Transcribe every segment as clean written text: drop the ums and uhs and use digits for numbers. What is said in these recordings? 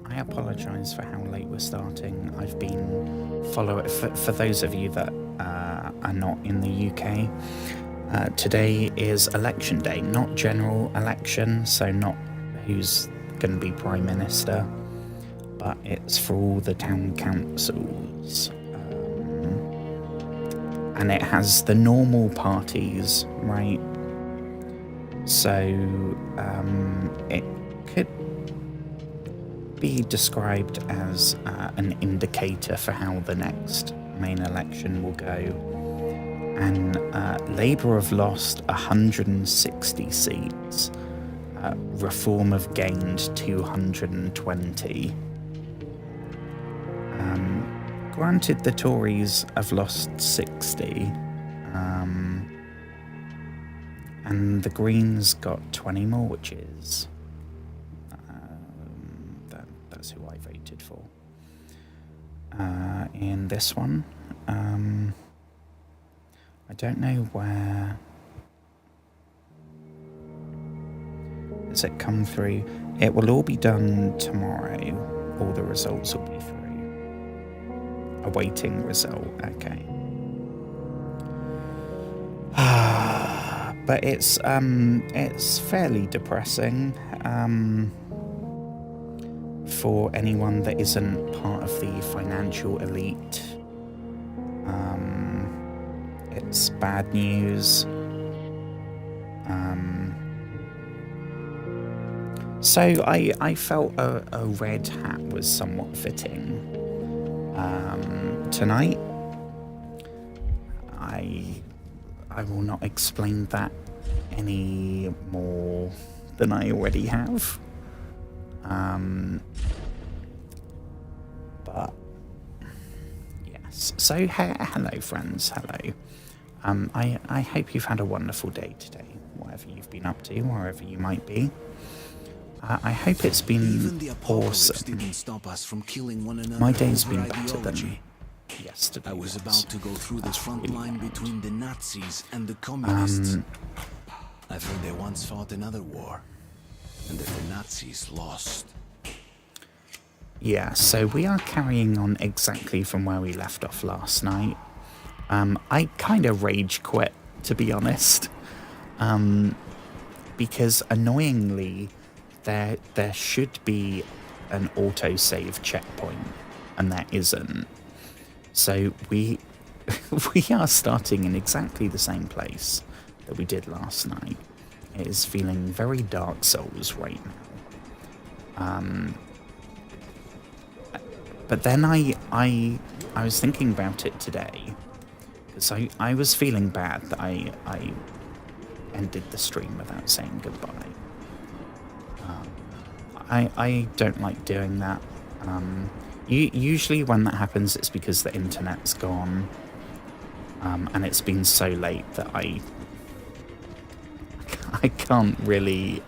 I apologise for how late we're starting. I've been following, for those of you that are not in the UK, today is election day, not general election, so not who's going to be Prime Minister, but it's for all the town councils. And it has the normal parties, right? So it could be described as an indicator for how the next main election will go. And Labour have lost 160 seats. Reform have gained 220. Granted, the Tories have lost 60. And the Greens got 20 more, which is... that's who I voted for. In this one, I don't know where... Has it come through? It will all be done tomorrow. All the results will be through. Awaiting result, okay. But it's fairly depressing for anyone that isn't part of the financial elite. It's bad news. So I felt a red hat was somewhat fitting. Tonight, I will not explain that any more than I already have. But yes. So hello, friends. Hello. I hope you've had a wonderful day today, whatever you've been up to, wherever you might be. I hope it's been awesome. My day's been better than yesterday. I was about to go through the front line between the Nazis and the communists. I've heard they once fought another war, and that the Nazis lost. Yeah, so we are carrying on exactly from where we left off last night. I kind of rage quit, to be honest, because annoyingly, there should be an autosave checkpoint, and there isn't. So we are starting in exactly the same place that we did last night. It is feeling very Dark Souls right now. But then I was thinking about it today, because I was feeling bad that I ended the stream without saying goodbye. I don't like doing that. Usually when that happens, it's because the internet's gone, and it's been so late that I can't really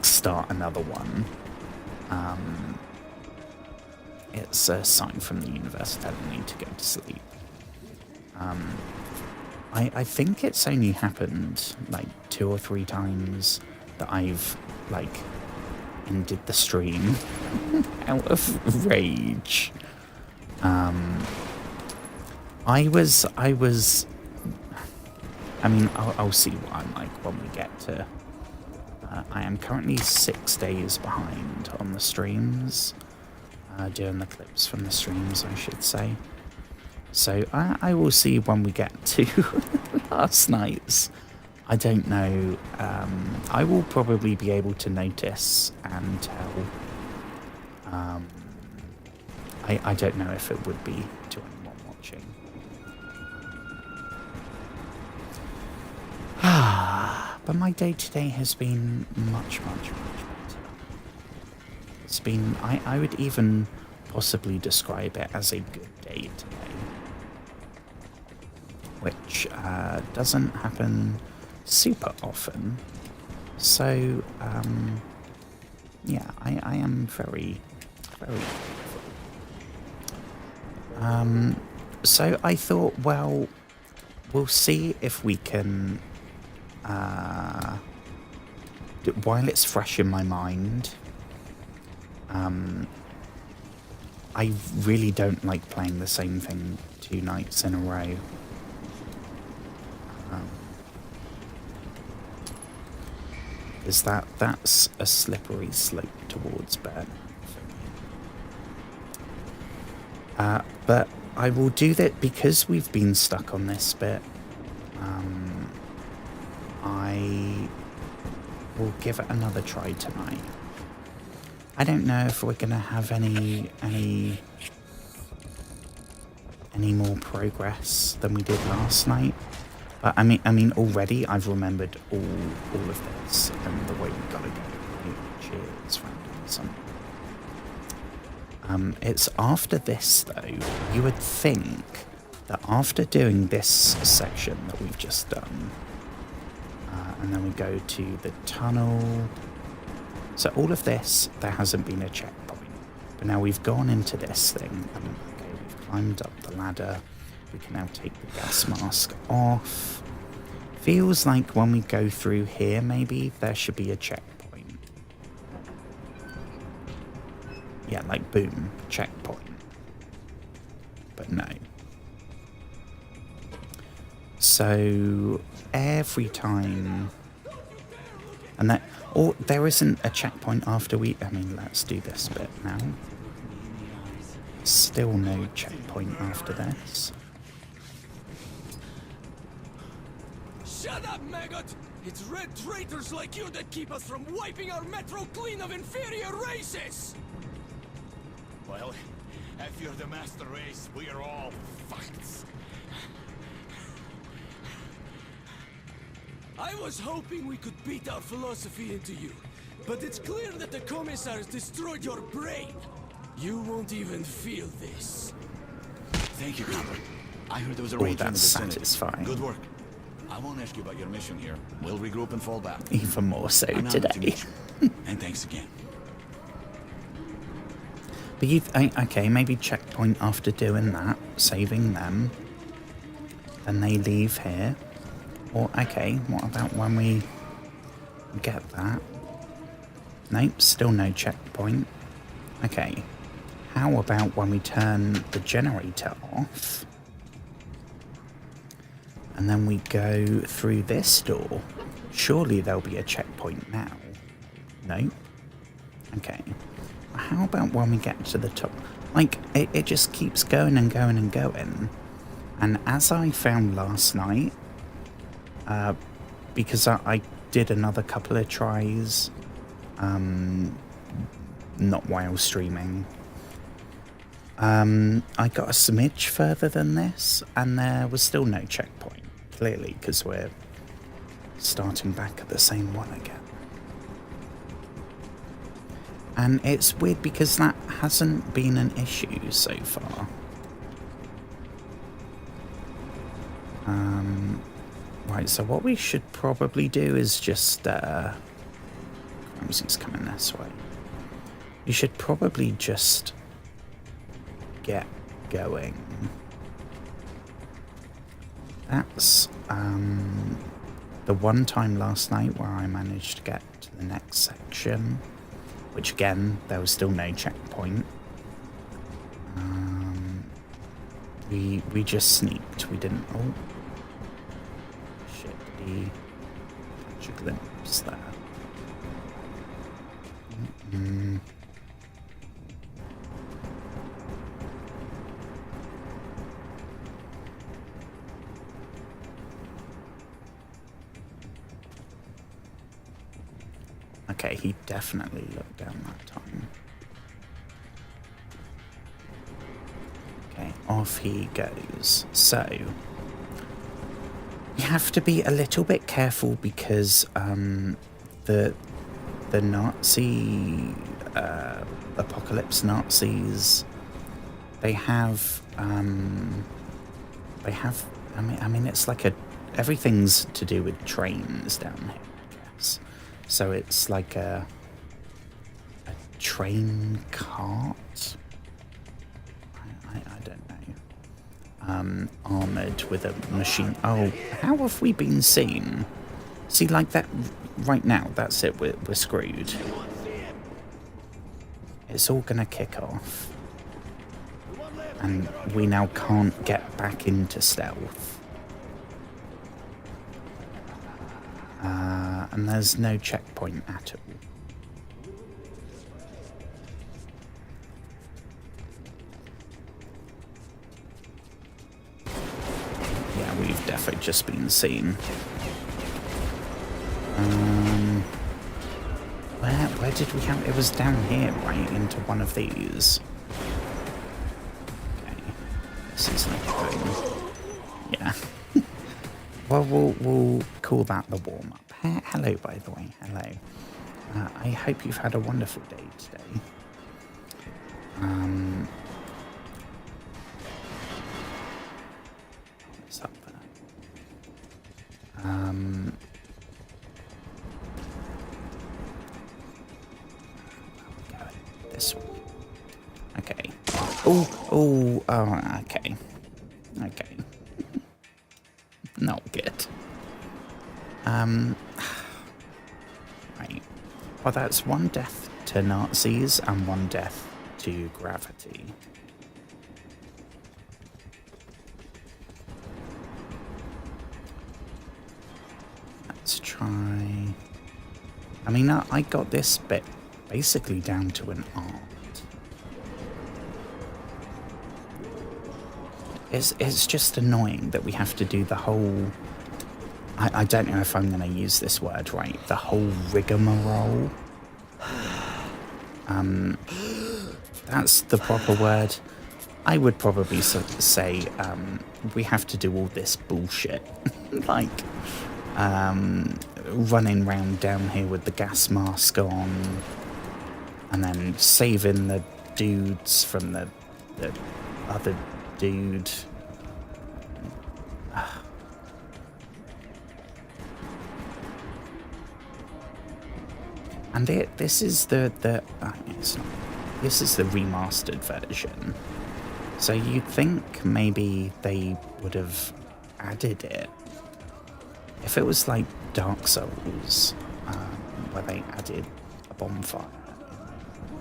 start another one. It's a sign from the universe telling me to go to sleep. I think it's only happened like 2 or 3 times that I've ended the stream out of rage. I mean, I'll see what I'm like when we get to... I am currently 6 days behind on the streams, doing the clips from the streams, I should say. So I will see when we get to last night's. I don't know. I will probably be able to notice and tell. I don't know if it would be to anyone watching. But my day today has been much, much, much better. It's been... I would even possibly describe it as a good day today. Which doesn't happen super often. So, yeah, I am very, very grateful. So I thought, well, we'll see if we can, while it's fresh in my mind, I really don't like playing the same thing 2 nights in a row. Is that's a slippery slope towards burn. But I will do that because we've been stuck on this bit. I will give it another try tonight. I don't know if we're gonna have any more progress than we did last night. But I mean, already I've remembered all of this and the way we gotta go. Cheers, randomism. It's after this though. You would think that after doing this section that we've just done, and then we go to the tunnel. So all of this, there hasn't been a checkpoint. But now we've gone into this thing. Okay, we've climbed up the ladder. We can now take the gas mask off. Feels like when we go through here, maybe there should be a checkpoint. Yeah, like boom, checkpoint. But no. So every time, and that, or there isn't a checkpoint after we, I mean, let's do this bit now. Still no checkpoint after this. Shut up, maggot! It's red traitors like you that keep us from wiping our metro clean of inferior races! Well, if you're the master race, we're all fucked. I was hoping we could beat our philosophy into you, but it's clear that the commissars destroyed your brain. You won't even feel this. Thank you, Comrade. I heard there was a Oh, raid in the that's vicinity. satisfying. Good work. I won't ask you about your mission here. We'll regroup and fall back. Even more so I'm honored to today. meet you. And thanks again. But you, okay, maybe checkpoint after doing that, saving them, then they leave here. Or, okay, what about when we get that? Nope, still no checkpoint. Okay, how about when we turn the generator off? And then we go through this door. Surely there'll be a checkpoint now. Nope. Okay. How about when we get to the top? Like, it just keeps going and going and going. And as I found last night, because I did another couple of tries, not while streaming, I got a smidge further than this, and there was still no checkpoint, clearly, because we're starting back at the same one again. And it's weird because that hasn't been an issue so far. Right, so what we should probably do is just, Ramsey's coming this way. You should probably just get going. That's, the one time last night where I managed to get to the next section, which again, there was still no checkpoint. We just sneaked, we didn't, oh. Shit, did he catch a glimpse there? Okay, he definitely looked down that time. Okay, off he goes. So, you have to be a little bit careful because the Nazi apocalypse Nazis, they have I mean it's like everything's to do with trains down here, I guess. So it's like a train cart. I don't know. armoured with a machine. Oh, how have we been seen? See, like that right now, that's it, we're screwed. It's all gonna kick off. And we now can't get back into stealth. And there's no checkpoint at all. Yeah, we've definitely just been seen. Where did we have... It was down here, right? Into one of these. Okay. This is not going... Yeah. Well, we'll call that the warm-up. Hello, by the way. Hello. I hope you've had a wonderful day today. What's up there? This one. Okay. Oh, okay. Okay. Not good. Right. Well, that's one death to Nazis and one death to gravity. Let's try... I mean, I got this bit basically down to an art. It's just annoying that we have to do the whole... I don't know if I'm going to use this word right. The whole rigmarole. That's the proper word. I would probably say we have to do all this bullshit. Like running round down here with the gas mask on. And then saving the dudes from the other dude. And this is it's not, this is the remastered version. So you'd think maybe they would have added it. If it was like Dark Souls, where they added a bonfire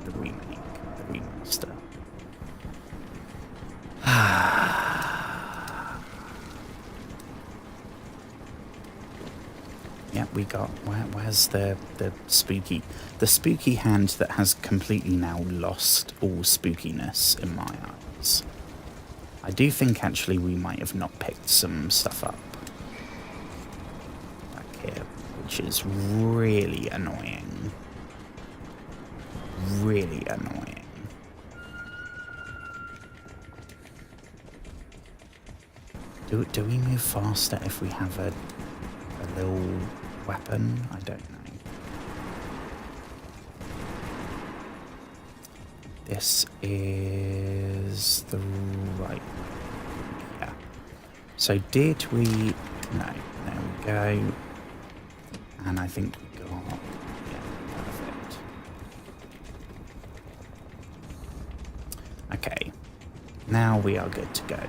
in the remake, the remaster. Yeah, we got... Where's the spooky hand that has completely now lost all spookiness in my eyes. I do think actually we might have not picked some stuff up back here, which is really annoying. Really annoying. Do we move faster if we have a little weapon? I don't know. This is the right... Yeah. So did we... No, there we go. And I think we got... Yeah, perfect. Okay. Now we are good to go.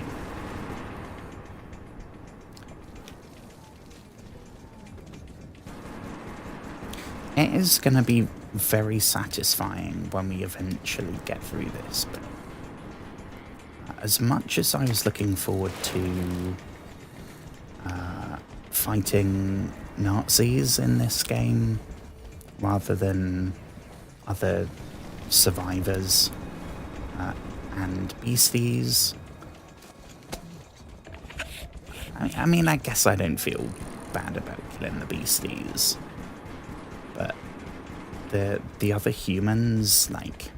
It is going to be very satisfying when we eventually get through this, but as much as I was looking forward to fighting Nazis in this game rather than other survivors and beasties, I mean, I guess I don't feel bad about killing the beasties. But the other humans, like,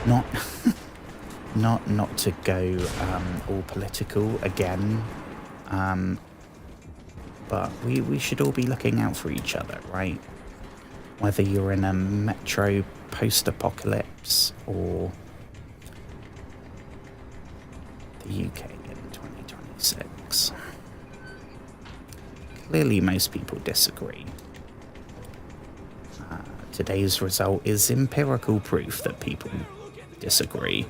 yeah. not to go all political again, but we should all be looking out for each other, right? Whether you're in a metro post-apocalypse or the UK. 6. Clearly most people disagree. Today's result is empirical proof that people disagree.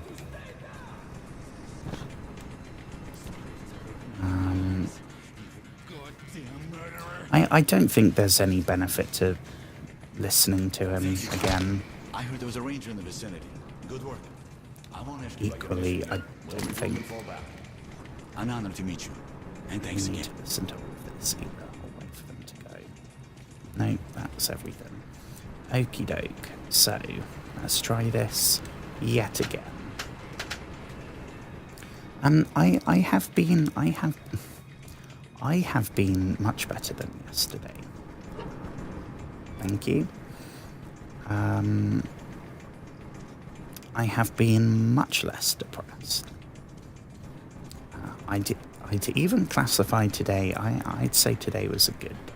I don't think there's any benefit to listening to him again. I heard there was a ranger in the vicinity. Good work. I won't ask you Equally, I don't think an honor to meet you. And we thanks need again. to listen to all of this either. I'll wait for them to go. No, that's everything. Okie doke. So, let's try this yet again. I have been much better than yesterday. Thank you. I have been much less depressed. I'd even classify today, I'd say today was a good day.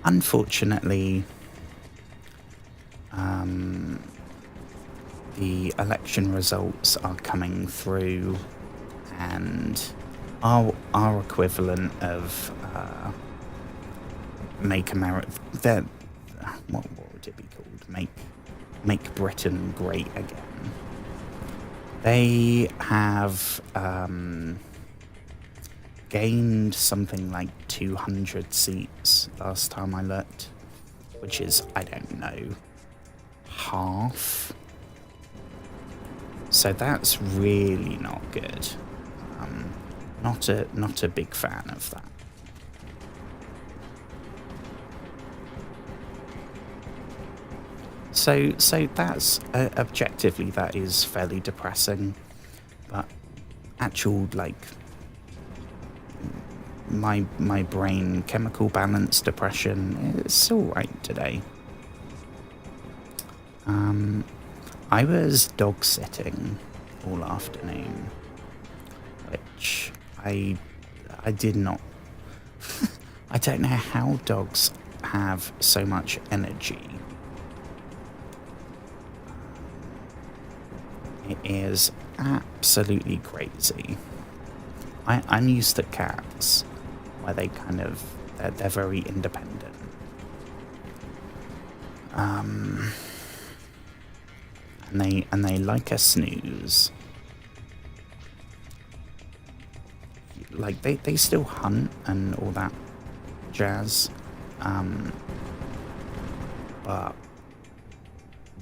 Unfortunately, the election results are coming through, and our equivalent of Make America, what would it be called? Make Britain Great Again. They have gained something like 200 seats last time I looked, which is, I don't know, half. So that's really not good. Not a big fan of that. So that's objectively that is fairly depressing, but actual like my brain chemical balance depression is all right today. I was dog sitting all afternoon, which I did not. I don't know how dogs have so much energy. It is absolutely crazy. I'm used to cats, where they kind of they're very independent. And they like a snooze. Like they still hunt and all that jazz, but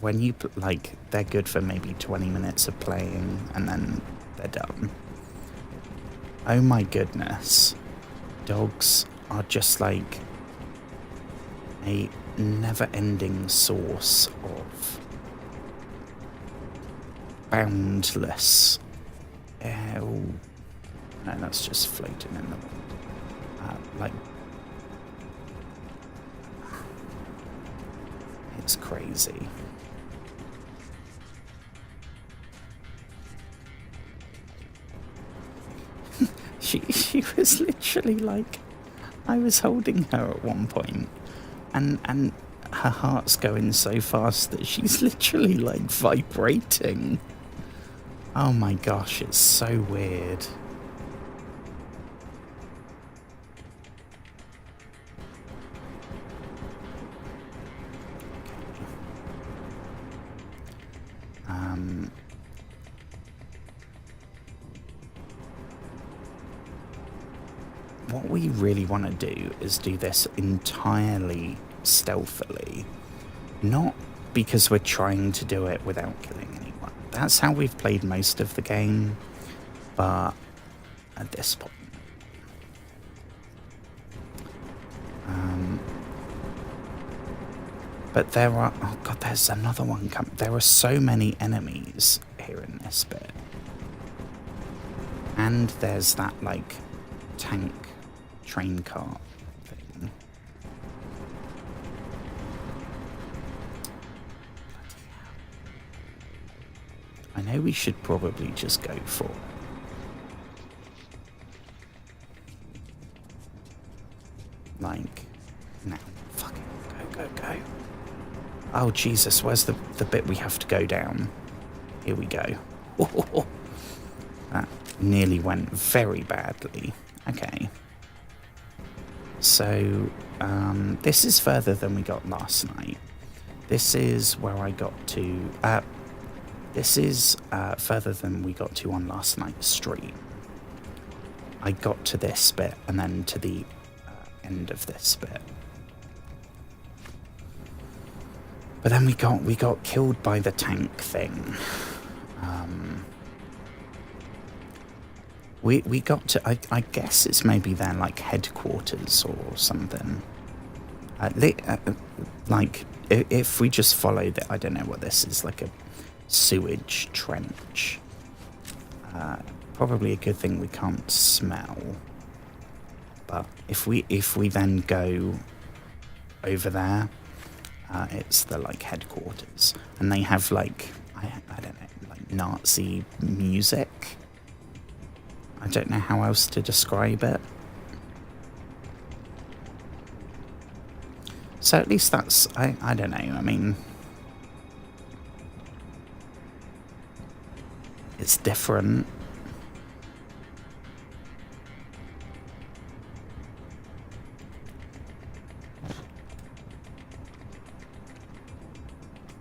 when you like, they're good for maybe 20 minutes of playing and then they're done. Oh my goodness, dogs are just like a never-ending source of boundless. Oh no, that's just floating in the wind. Like, it's crazy. She was literally like, I was holding her at one point, and her heart's going so fast that she's literally like vibrating. Oh my gosh, it's so weird. What we really want to do is do this entirely stealthily. Not because we're trying to do it without killing anyone. That's how we've played most of the game, but at this point. But there are, oh god, there's another one coming. There are so many enemies here in this bit. And there's that, like, tank train cart thing. I know we should probably just go for it. Like, now. Fucking go. Oh, Jesus, where's the bit we have to go down? Here we go. Oh, that nearly went very badly. Okay. So, this is further than we got last night. This is where I got to... this is further than we got to on last night's stream. I got to this bit and then to the end of this bit. But then we got killed by the tank thing. We got to, I guess it's maybe their like headquarters or something. Like if we just follow the, I don't know what this is, like a sewage trench. Probably a good thing we can't smell. But if we then go over there, it's the like headquarters, and they have like I don't know, like Nazi music. I don't know how else to describe it. So at least that's I don't know. I mean, it's different.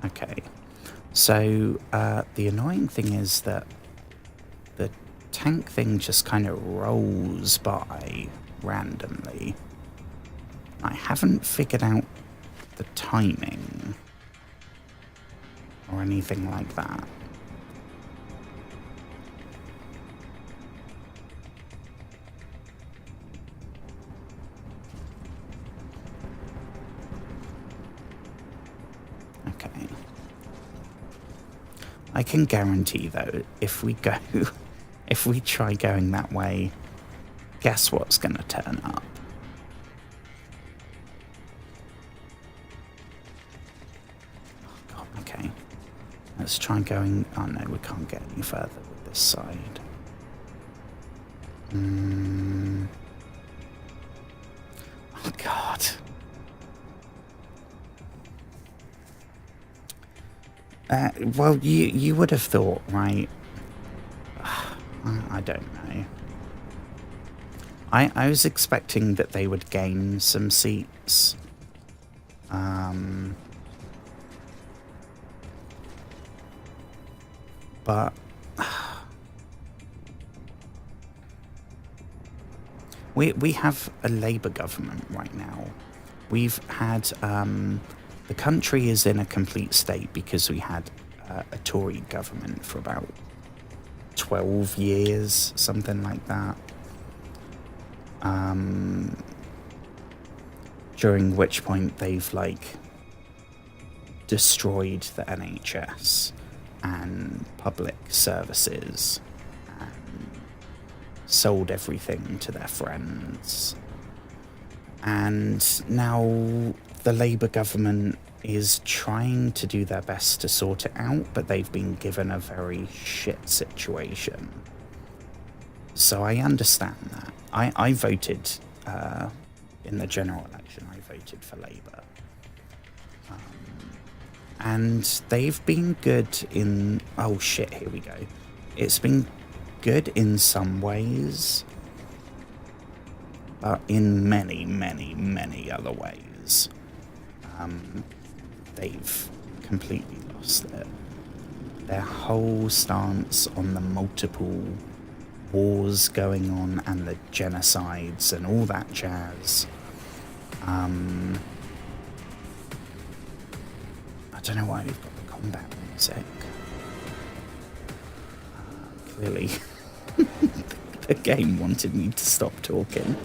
Okay, so the annoying thing is that the tank thing just kind of rolls by randomly. I haven't figured out the timing or anything like that. Okay. I can guarantee though, if we try going that way, guess what's going to turn up? Oh God, okay. Let's try going... Oh no, we can't get any further with this side. Oh God. Well, you would have thought, right? I don't know. I was expecting that they would gain some seats. But we have a Labour government right now. We've had the country is in a complete state because we had a Tory government for about 12 years, something like that. During which point they've like destroyed the NHS and public services and sold everything to their friends. And now the Labour government is trying to do their best to sort it out, but they've been given a very shit situation. So I understand that. I voted in the general election. I voted for Labour. And they've been good in... Oh shit, here we go. It's been good in some ways, but in many, many, many other ways, they've completely lost it. Their whole stance on the multiple wars going on and the genocides and all that jazz. I don't know why we've got the combat music. Clearly, the game wanted me to stop talking.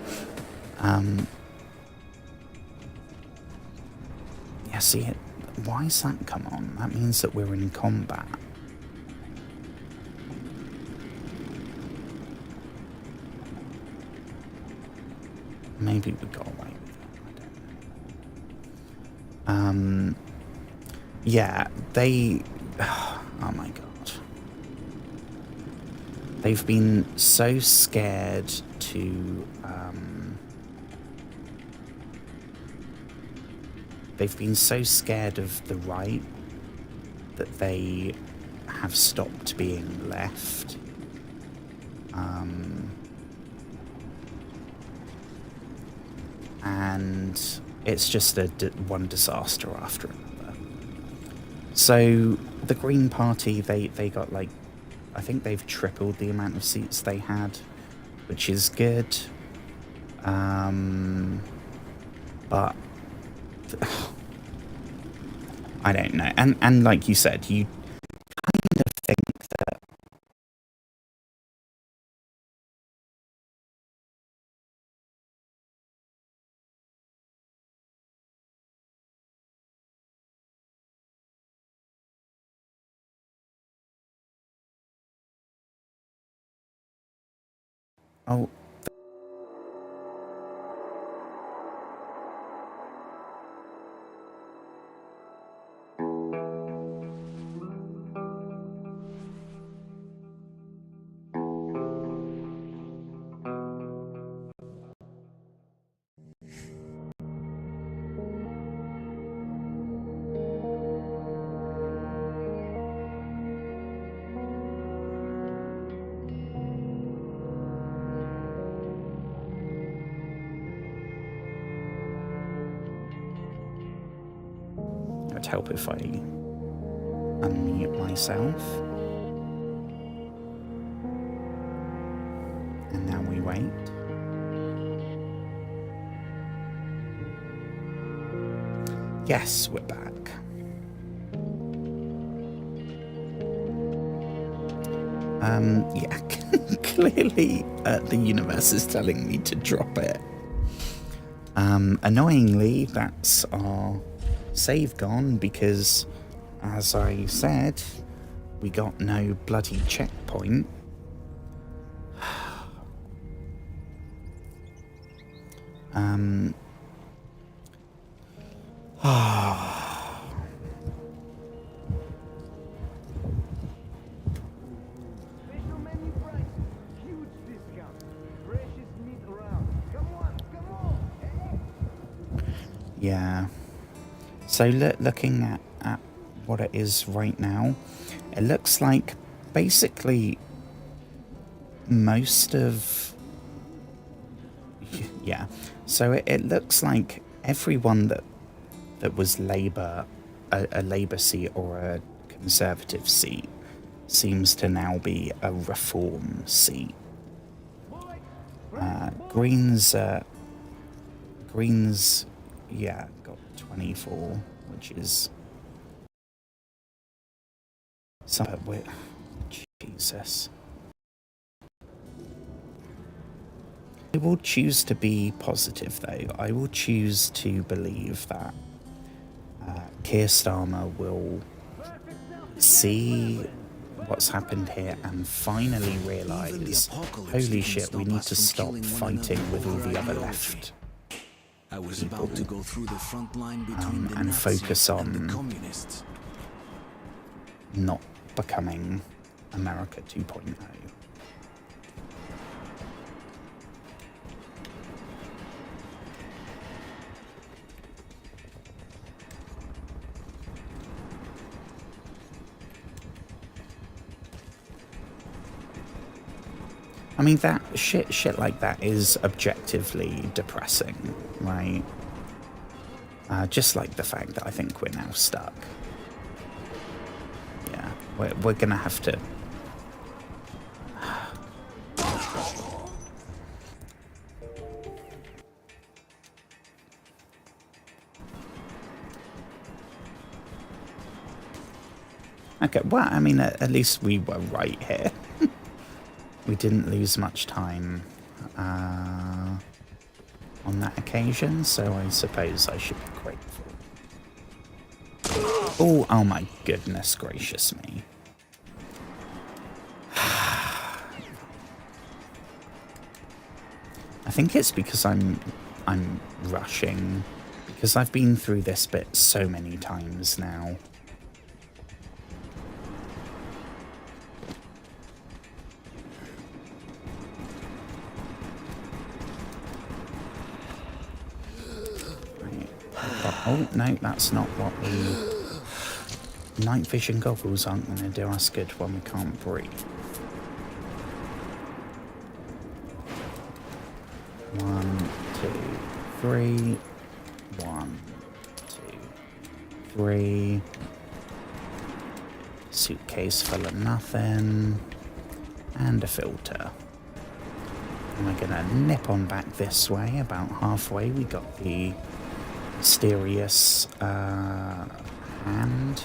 Yeah, see it. Why's that come on? That means that we're in combat. Maybe we got away with it. I don't know. Yeah, they... Oh my God. They've been so scared to... They've been so scared of the right that they have stopped being left. and it's just one disaster after another. So the Green Party, they got like, I think they've tripled the amount of seats they had, which is good. But I don't know. And like you said, you kind of think that oh, it would help if I unmute myself. And now we wait. Yes, we're back. Yeah, clearly the universe is telling me to drop it. Annoyingly, that's our save gone because, as I said, we got no bloody checkpoint. Yeah. So looking at what it is right now, it looks like basically most of... Yeah. So it looks like everyone that was Labour, a Labour seat or a Conservative seat, seems to now be a Reform seat. Greens, yeah, got 24, which is... Jesus. I will choose to be positive, though. I will choose to believe that Keir Starmer will see what's happened here and finally realise, holy shit, we need to stop fighting with all the other left I was about to go through the front line between the and Nazis focus and on the communists. not becoming America 2.0. I mean, that shit like that is objectively depressing, right? Just like the fact that I think we're now stuck. Yeah, we're gonna have to... Okay, well, I mean, at least we were right here. We didn't lose much time on that occasion, so I suppose I should be grateful. Oh my goodness gracious me. I think it's because I'm rushing, because I've been through this bit so many times now. Oh, no, that's not what we... Night vision goggles aren't going to do us good when we can't breathe. 1, 2, 3. 1, 2, 3. Suitcase full of nothing. And a filter. And we're gonna nip on back this way. About halfway we got the mysterious hand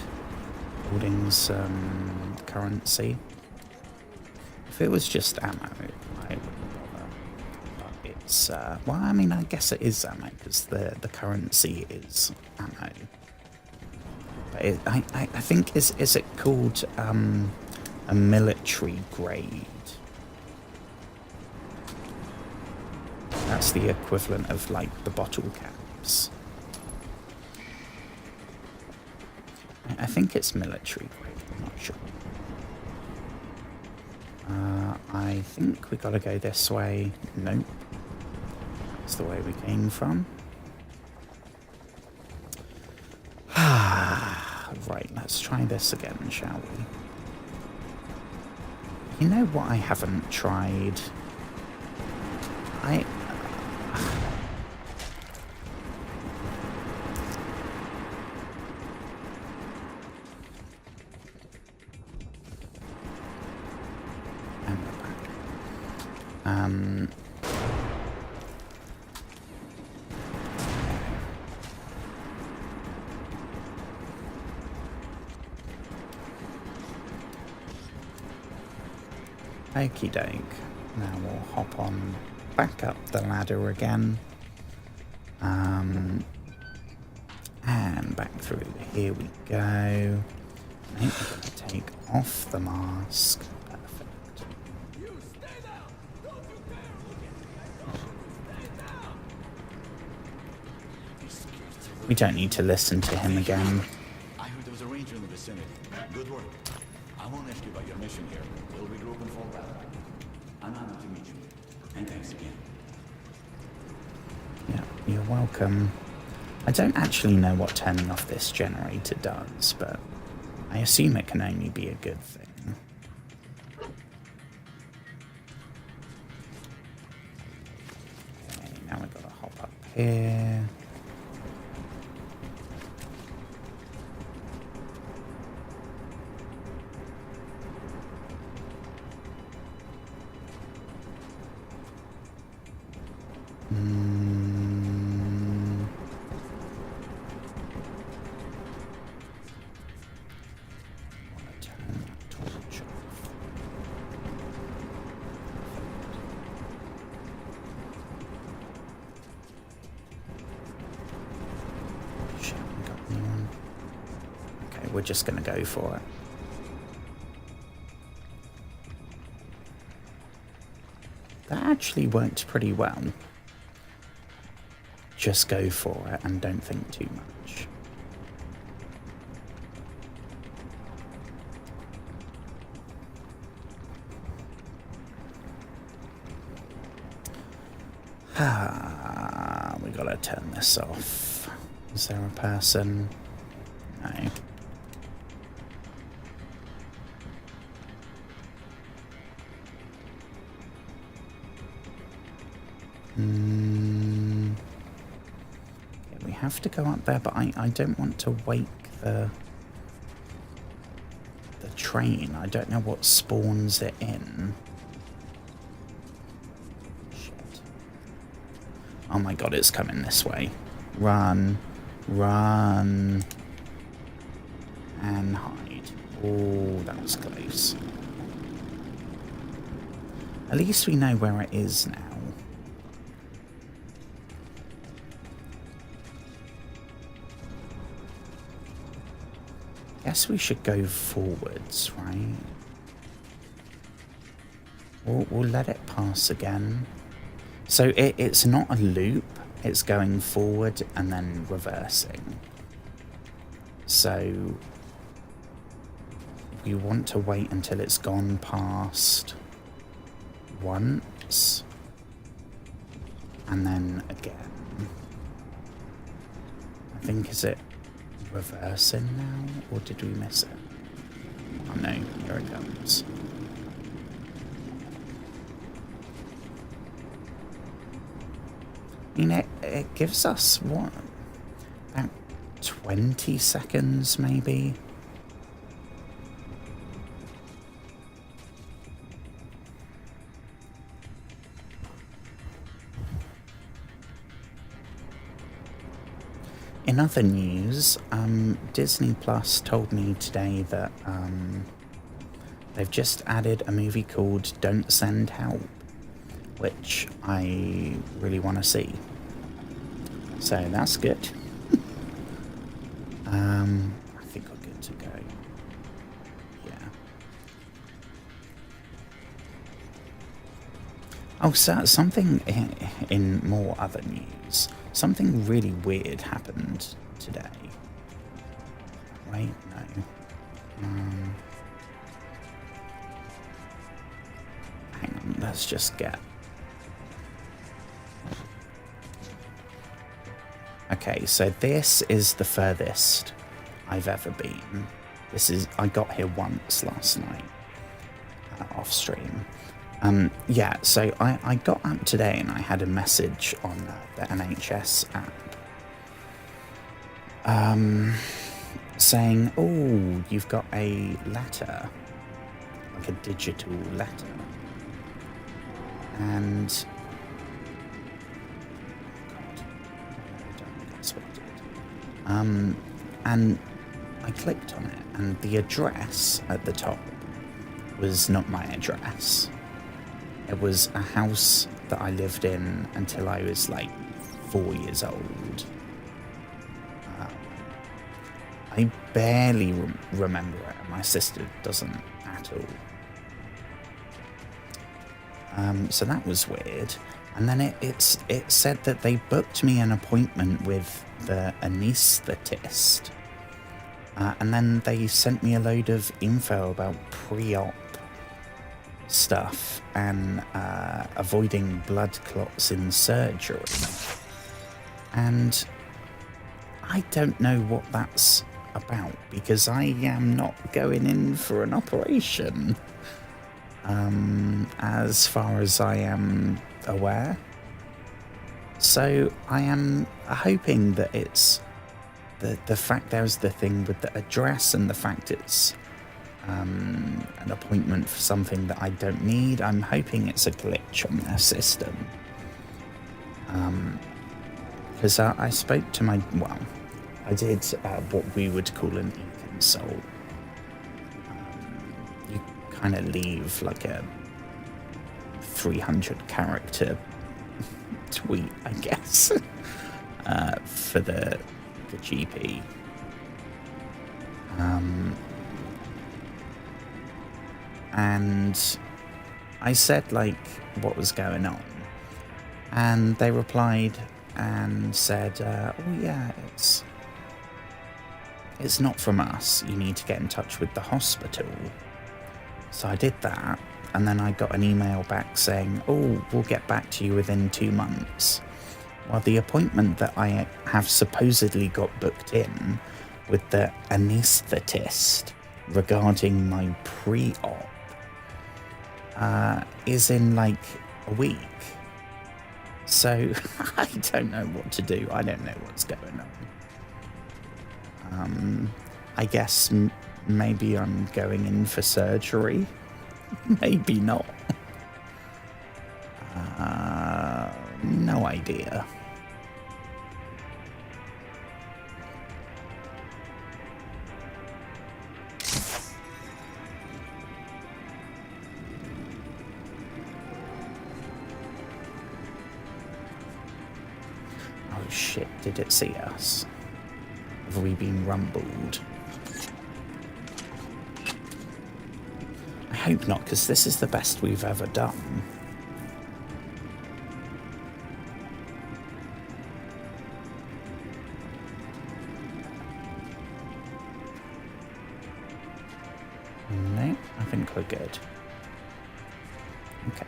holding some currency. If it was just ammo, I wouldn't bother. But it's, well, I mean, I guess it is ammo, because the currency is ammo. But I think, is it called a military grade? That's the equivalent of, like, the bottle caps. I think it's military grade, I'm not sure. I think we gotta go this way. Nope. That's the way we came from. Right, let's try this again, shall we? You know what I haven't tried? Okie doke. Now we'll hop on back up the ladder again. And back through. Here we go. I think we're going to take off the mask. Perfect. You stay down! Don't you dare look at me! Stay down! We don't need to listen to him again. I heard there was a ranger in the vicinity. Good work. I won't ask you about your mission here. We'll regroup and fall back. I'm honored to meet you. And thanks again. Yeah, you're welcome. I don't actually know what turning off this generator does, but I assume it can only be a good thing. Okay, now we've got to hop up here. We're just going to go for it. That actually worked pretty well. Just go for it and don't think too much. We gotta turn this off. Is there a person? No. Yeah, we have to go up there, but I don't want to wake the train. I don't know what spawns it in. Shit. Oh my god, it's coming this way. Run. Run. And hide. Oh, that was close. At least we know where it is now. Guess we should go forwards, right? We'll let it pass again. So it's not a loop, it's going forward and then reversing. So we want to wait until it's gone past once and then again. I think, is it reversing now, or did we miss it? Oh no, here it comes. I mean, it gives us, what, about 20 seconds, maybe? In other news, Disney Plus told me today that they've just added a movie called Don't Send Help, which I really want to see. So that's good. I think we're good to go. Yeah. Oh, so something in more other news. Something really weird happened today. Wait, no. Hang on, let's just get... Okay, so this is the furthest I've ever been. I got here once last night, off stream. Yeah, so I got up today and I had a message on the NHS app saying, oh, you've got a letter, like a digital letter. And and I clicked on it, and the address at the top was not my address. It was a house that I lived in until I was like 4 years old. I barely remember it, and my sister doesn't at all. So that was weird. And then it said that they booked me an appointment with the anaesthetist. And then they sent me a load of info about pre-op stuff and avoiding blood clots in surgery. And I don't know what that's about, because I am not going in for an operation, as far as I am aware. So I am hoping that it's the fact there's the thing with the address and the fact it's an appointment for something that I don't need. I'm hoping it's a glitch on their system. Because I spoke to I did what we would call an e-consult. You kind of leave like a 300 character tweet, I guess, for the GP. And I said like what was going on, and they replied and said, oh yeah, it's not from us, you need to get in touch with the hospital. So I did that, and then I got an email back saying, oh, we'll get back to you within 2 months. Well, the appointment that I have supposedly got booked in with the anaesthetist regarding my pre-op is in like a week. So I don't know what to do. I don't know what's going on. I guess maybe I'm going in for surgery. Maybe not. No idea. Oh shit, did it see us? Have we been rumbled? I hope not, because this is the best we've ever done. No, I think we're good. Okay.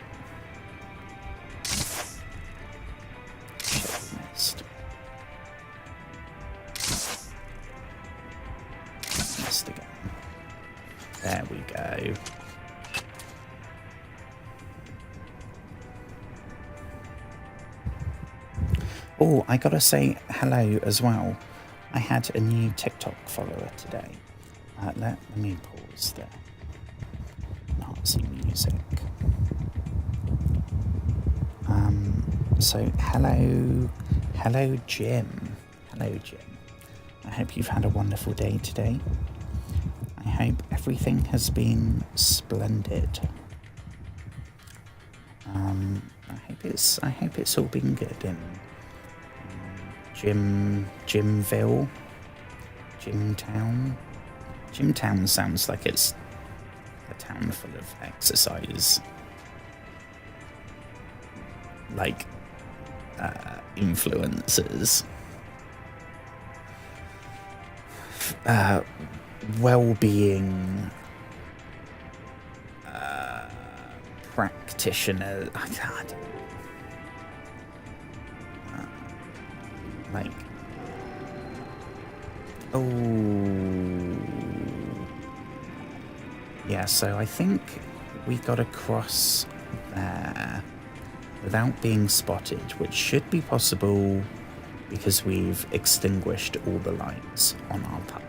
Shit, we missed. Missed again. There we go. Oh, I gotta say hello as well. I had a new TikTok follower today. Let me pause there. Nazi music. So hello Jim. Hello Jim. I hope you've had a wonderful day today. I hope everything has been splendid. I hope it's all been good in Jimville, Jimtown. Jimtown sounds like it's a town full of exercise, like influencers, well-being practitioner. I can't. Like, oh, yeah. So I think we got across there without being spotted, which should be possible because we've extinguished all the lights on our path.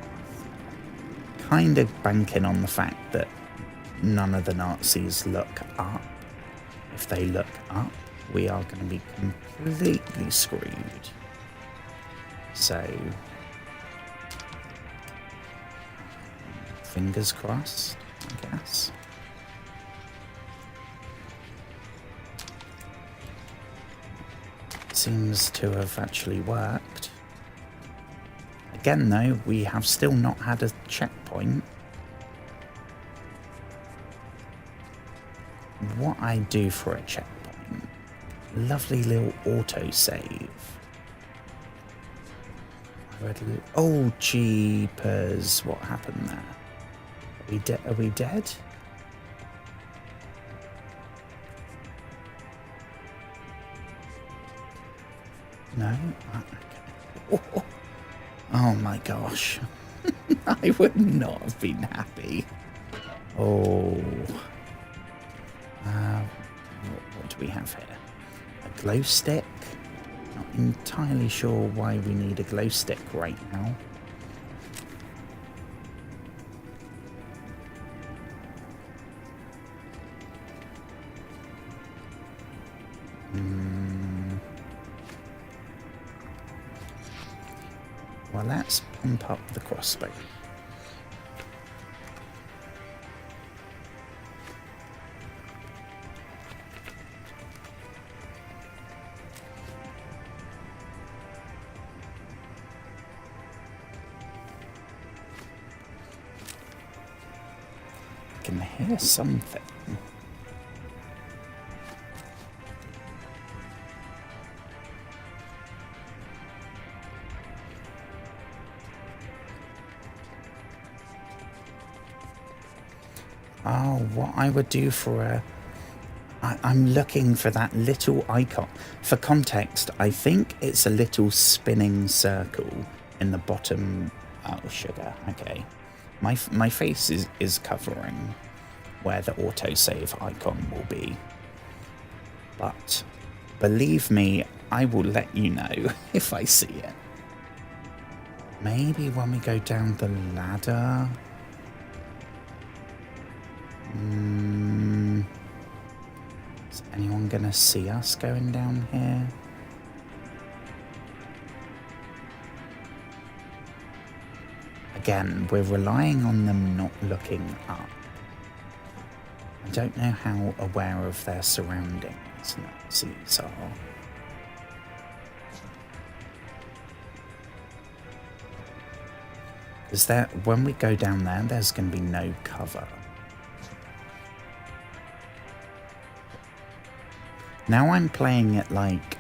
Kind of banking on the fact that none of the Nazis look up. If they look up, we are going to be completely screwed. So, fingers crossed, I guess. Seems to have actually worked. Again though, we have still not had a checkpoint. What I do for a checkpoint? Lovely little autosave. Oh jeepers, what happened there? Are we dead? No? Okay. Oh my gosh. I would not have been happy. Oh. What do we have here? A glow stick? Not entirely sure why we need a glow stick right now. Well, let's pump up the crossbow. I can hear something. Oh, what I would do for a... I'm looking for that little icon. For context, I think it's a little spinning circle in the bottom... Oh, sugar. Okay. My face is covering where the autosave icon will be. But believe me, I will let you know if I see it. Maybe when we go down the ladder... Is anyone gonna see us going down here? Again, we're relying on them not looking up. I don't know how aware of their surroundings Nazis are. Is there, when we go down there, there's going to be no cover. Now I'm playing it like,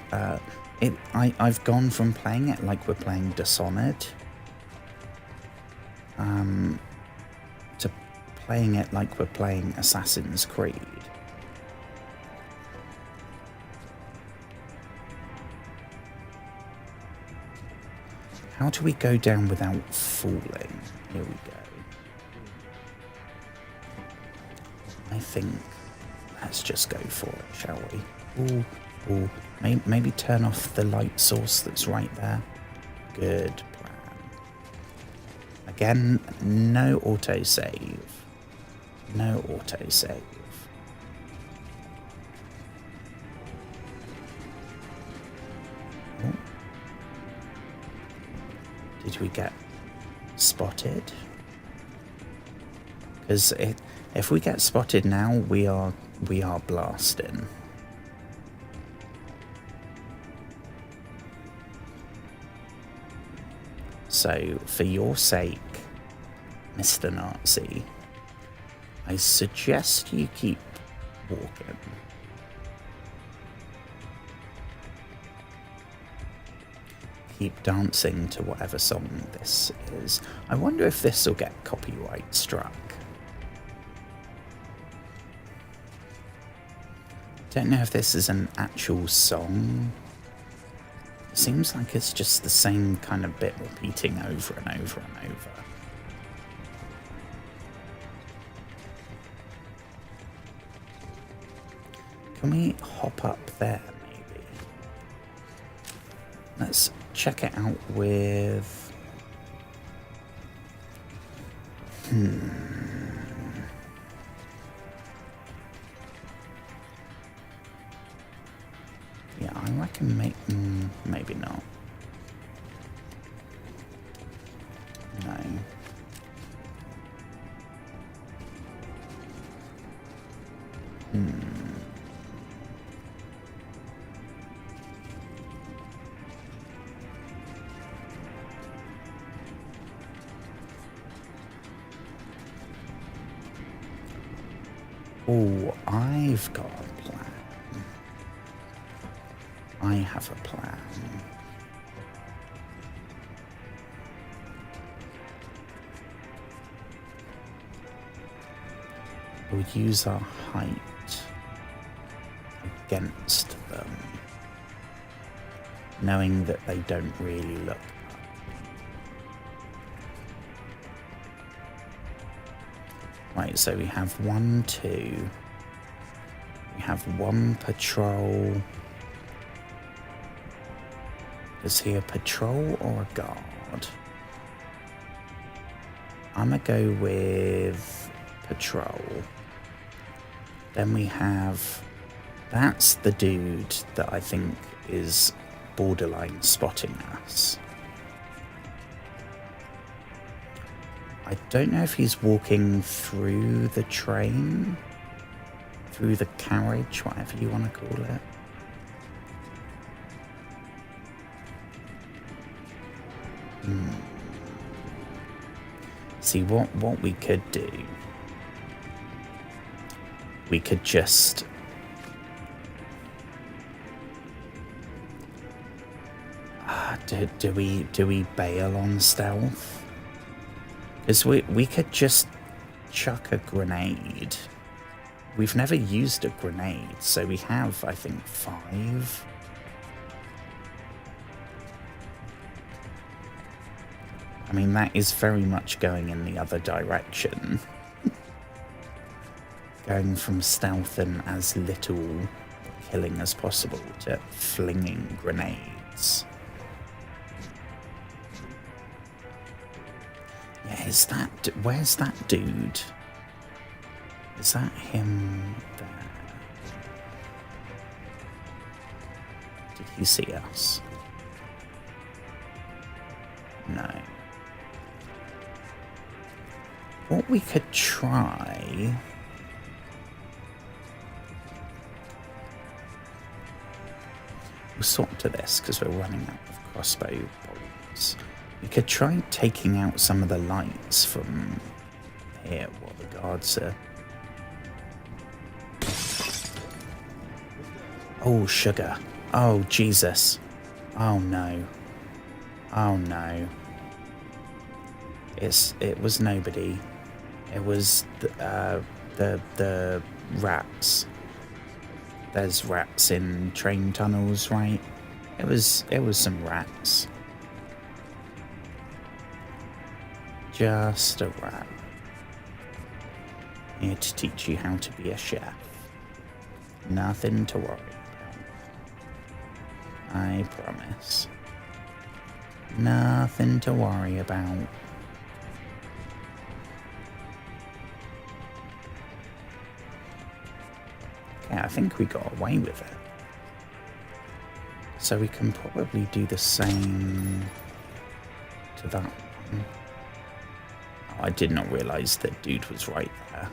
I've gone from playing it like we're playing Dishonored, to playing it like we're playing Assassin's Creed. How do we go down without falling? Here we go. I think let's just go for it, shall we? Ooh, Or maybe turn off the light source that's right there. Good plan. Again, no autosave. No autosave. Oh. Did we get spotted? Because if we get spotted now, we are blasting. So, for your sake, Mr. Nazi, I suggest you keep walking. Keep dancing to whatever song this is. I wonder if this will get copyright struck. Don't know if this is an actual song. Seems like it's just the same kind of bit repeating over and over and over. Can we hop up there, maybe? Let's check it out with... Yeah, I reckon maybe not. No. Oh, I've got a plan. I have a plan. We'll use our height against them, knowing that they don't really look up. Right, so we have 1, 2. We have 1 patrol. Is he a patrol or a guard? I'm gonna go with patrol. Then we have... That's the dude that I think is borderline spotting us. I don't know if he's walking through the train, through the carriage, whatever you want to call it. See, what we could do, we could just... do we bail on stealth? Because we could just chuck a grenade. We've never used a grenade, so we have, I think, 5. I mean, that is very much going in the other direction. Going from stealth and as little killing as possible to flinging grenades. Yeah, is that... Where's that dude? Is that him there? Did he see us? No. What we could try... We'll swap to this because we're running out of crossbow bolts. We could try taking out some of the lights from here while the guards are... Oh, sugar. Oh, Jesus. Oh, no. Oh, no. It was nobody. It was the rats. There's rats in train tunnels, right? It was some rats. Just a rat. Here to teach you how to be a chef. Nothing to worry about. I promise. Nothing to worry about. Okay, I think we got away with it. So we can probably do the same to that one. Oh, I did not realise that dude was right there.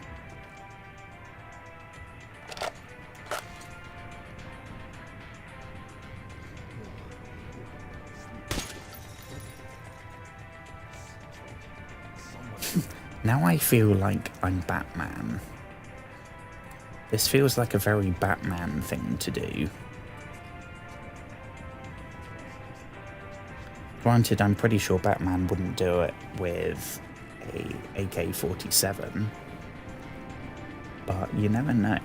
Now I feel like I'm Batman. This feels like a very Batman thing to do. Granted, I'm pretty sure Batman wouldn't do it with a AK-47, but you never know.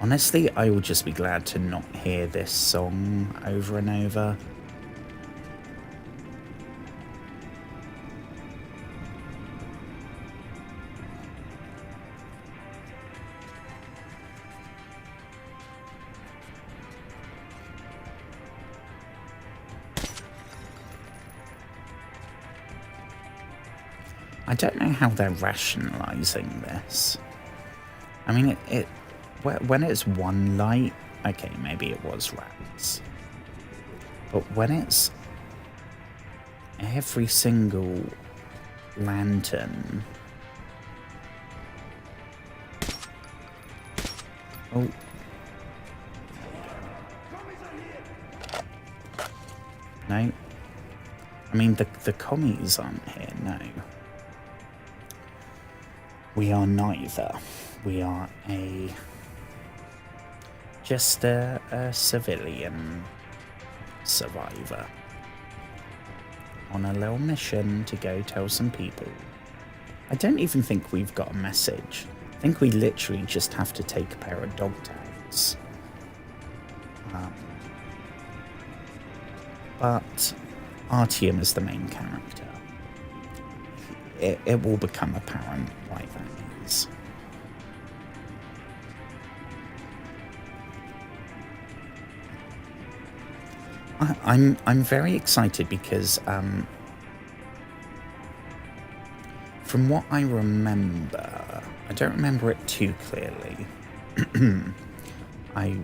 Honestly, I will just be glad to not hear this song over and over. I don't know how they're rationalizing this. I mean, when it's one light, okay, maybe it was rats. But when it's every single lantern... Oh. No. I mean, the commies aren't here, no. We are neither. We are just a civilian survivor on a little mission to go tell some people. I don't even think we've got a message. I think we literally just have to take a pair of dog tags. But Artyom is the main character. It will become apparent why that is. I'm very excited because from what I remember, I don't remember it too clearly. I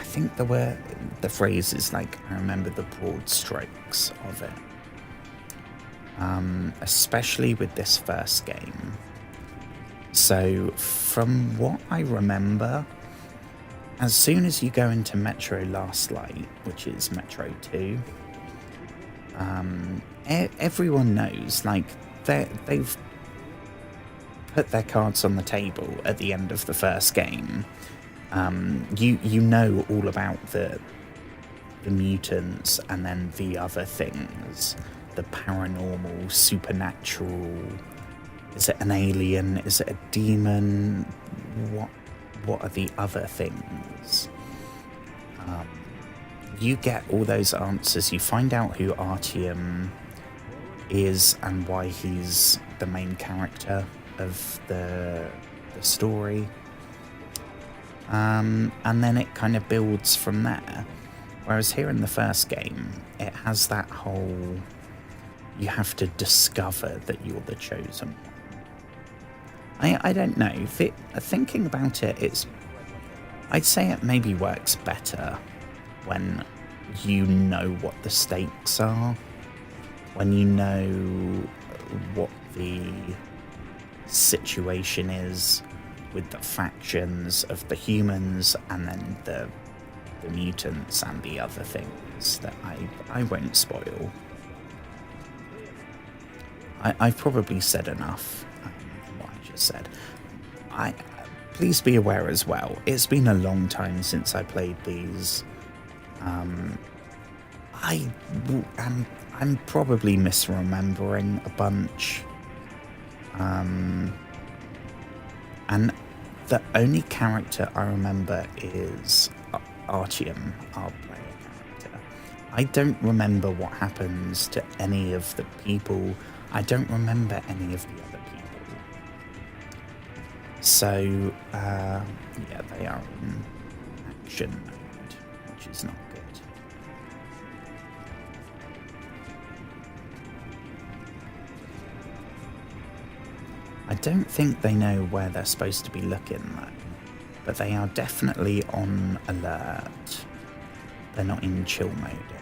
think there were the phrases like I remember the broad strokes of it. Especially with this first game. So, from what I remember, as soon as you go into Metro Last Light, which is Metro 2, everyone knows, like, they've put their cards on the table at the end of the first game. You know all about the mutants and then the other things. The paranormal, supernatural. Is it an alien? Is it a demon? What are the other things? You get all those answers. You find out who Artyom is and why he's the main character of the story. And then it kind of builds from there. Whereas here in the first game, it has that whole... You have to discover that you're the chosen one. I don't know. Thinking about it, I'd say it maybe works better when you know what the stakes are. When you know what the situation is with the factions of the humans and then the mutants and the other things that I won't spoil. I've probably said enough what I just said. Please be aware as well, it's been a long time since I played these. I'm probably misremembering a bunch. And the only character I remember is Artyom, our player character. I don't remember what happens to any of the people. I don't remember any of the other people. So, yeah, they are in action mode, which is not good. I don't think they know where they're supposed to be looking though, but they are definitely on alert. They're not in chill mode anymore.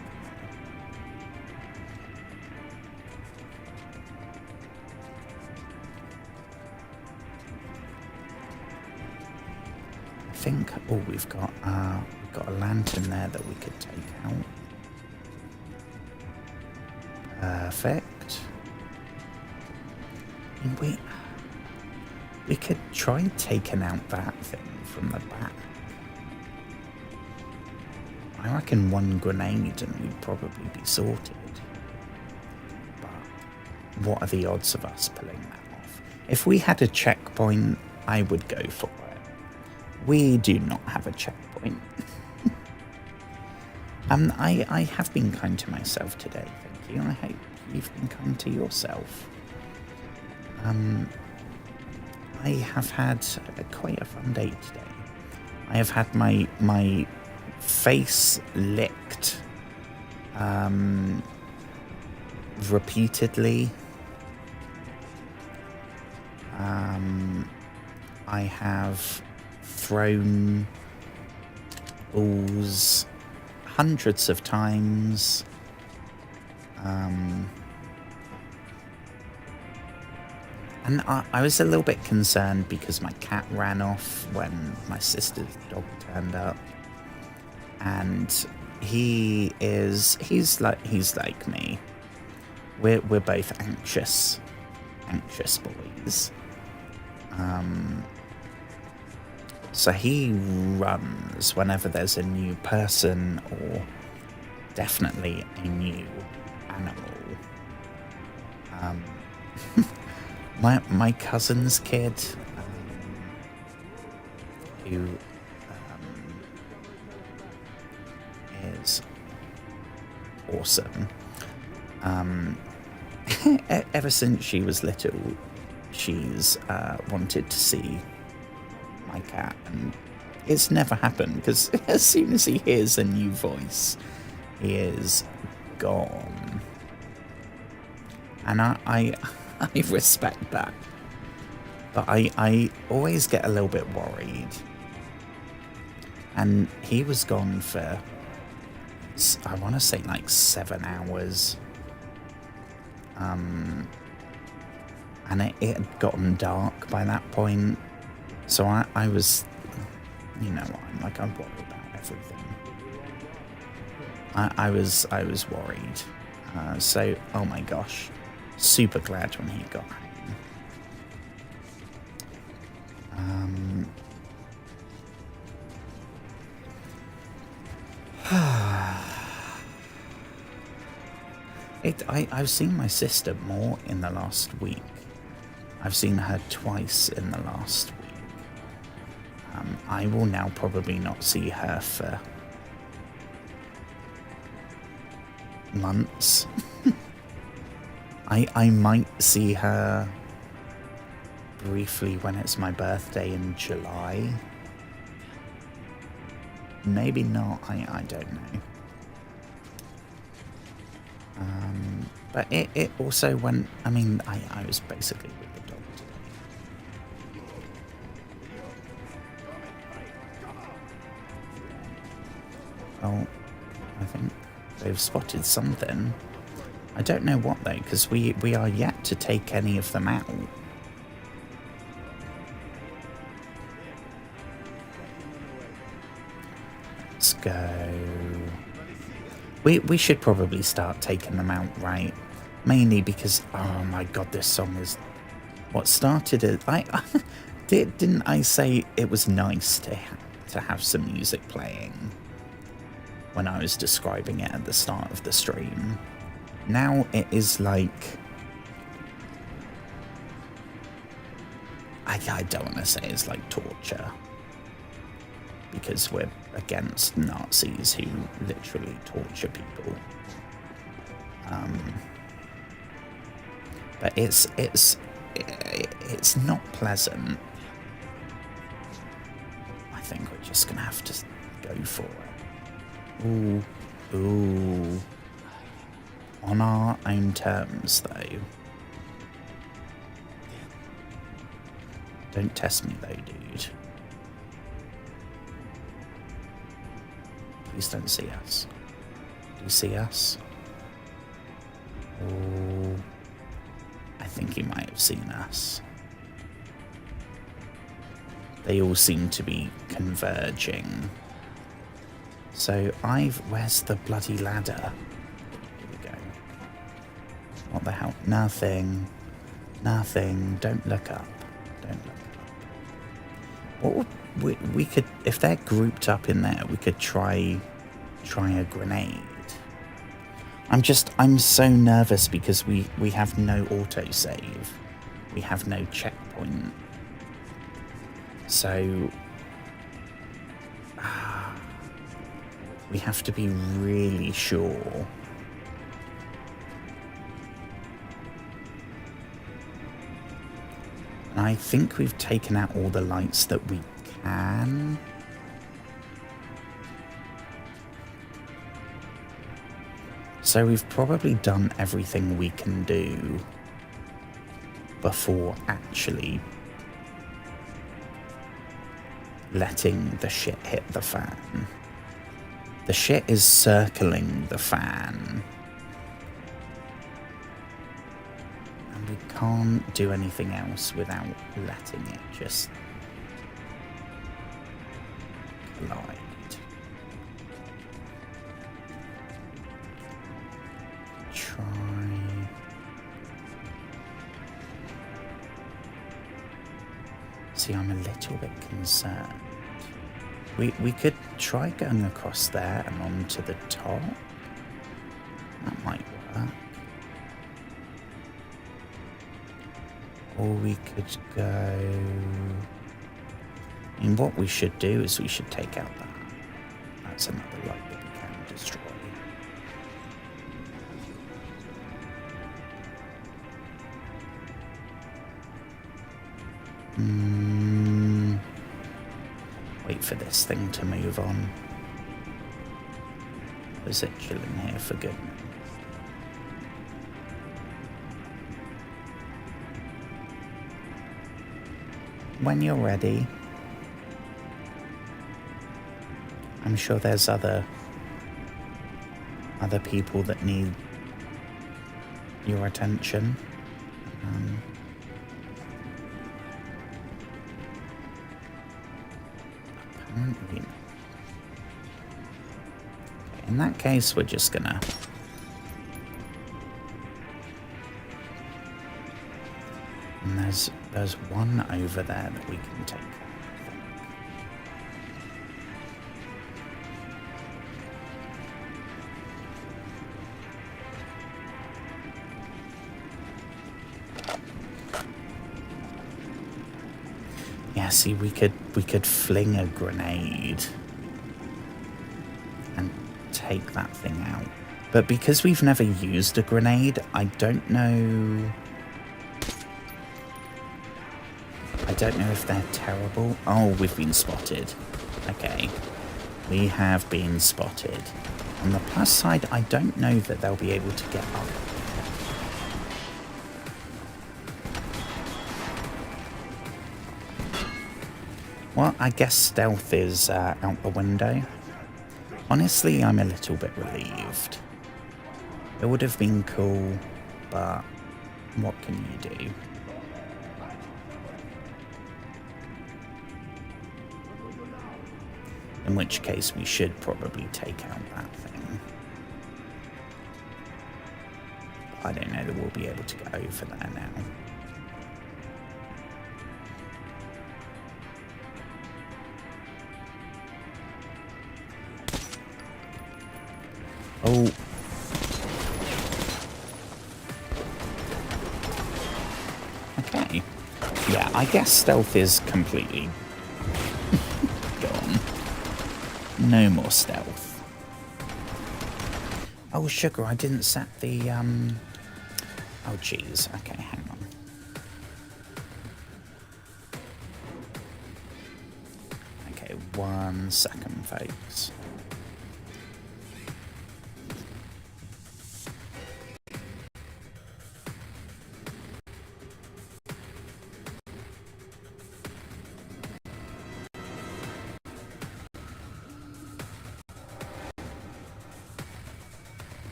I think, oh, we've got a lantern there that we could take out. Perfect. And we could try taking out that thing from the back. I reckon one grenade and we'd probably be sorted. But what are the odds of us pulling that off? If we had a checkpoint, I would go for it. We do not have a checkpoint. I have been kind to myself today, thank you. I hope you've been kind to yourself. I have had quite a fun day today. I have had my face licked repeatedly. I have thrown balls hundreds of times. And I was a little bit concerned because my cat ran off when my sister's dog turned up. And he's like me. We're both anxious boys. So he runs whenever there's a new person or definitely a new animal. My cousin's kid, who is awesome. Ever since she was little, she's wanted to see my cat, and it's never happened because as soon as he hears a new voice, he is gone. And I respect that, but I always get a little bit worried. And he was gone for, I want to say like 7 hours. And it had gotten dark by that point. So I was, you know what, I'm worried about everything. I was worried. So, oh my gosh, super glad when he got home. I've seen my sister more in the last week. I've seen her twice in the last week. I will now probably not see her for months. I might see her briefly when it's my birthday in July. Maybe not, I don't know. But it also went, I mean, I was basically with the dog today. Oh, I think they've spotted something. I don't know what though, because we are yet to take any of them out. Let's go. We should probably start taking them out, right? Mainly because, oh my god, this song is what started it. Didn't I say it was nice to have some music playing when I was describing it at the start of the stream? Now it is like, I don't want to say it's like torture, because we're against Nazis who literally torture people. But it's not pleasant. I think we Just gonna have to go for it. Ooh. Ooh. On our own terms, though. Don't test me, though, dude. Please don't see us. Do you see us? Oh, I think he might have seen us. They all seem to be converging. So where's the bloody ladder? Here we go. What the hell? Nothing. Nothing. Don't look up. Don't look up. What would we could, if they're grouped up in there, we could try a grenade. I'm so nervous because we have no autosave. We have no checkpoint. So we have to be really sure. And I think we've taken out all the lights that we can. So we've probably done everything we can do before actually letting the shit hit the fan. The shit is circling the fan. And we can't do anything else without letting it just collide. See, I'm a little bit concerned. We could try going across there and onto the top. That might work. Or we could go... I mean, what we should do is we should take out that. That's another light that we can destroy. Wait for this thing to move on. Is it chilling here for good? When you're ready. I'm sure there's other people that need your attention. Apparently. In that case, we're just gonna... And there's one over there that we can take. Yeah, see, we could fling a grenade and take that thing out. But because we've never used a grenade, I don't know if they're terrible. Oh, we've been spotted. Okay. We have been spotted. On the plus side, I don't know that they'll be able to get up. Well, I guess stealth is out the window. Honestly, I'm a little bit relieved. It would have been cool, but what can you do? In which case, we should probably take out that thing. I don't know that we'll be able to get over there now. Oh. Okay. Yeah, I guess stealth is completely gone. No more stealth. Oh, sugar, I didn't set the, Oh, jeez. Okay, hang on. Okay, 1 second, folks.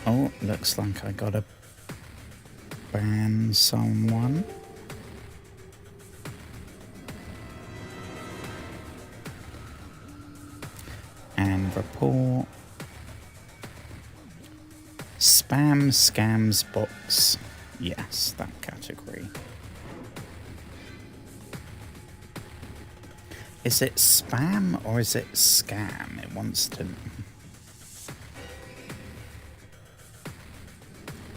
Oh, looks like I gotta ban someone. And report spam, scams, bots. Yes, that category. Is it spam or is it scam? It wants to...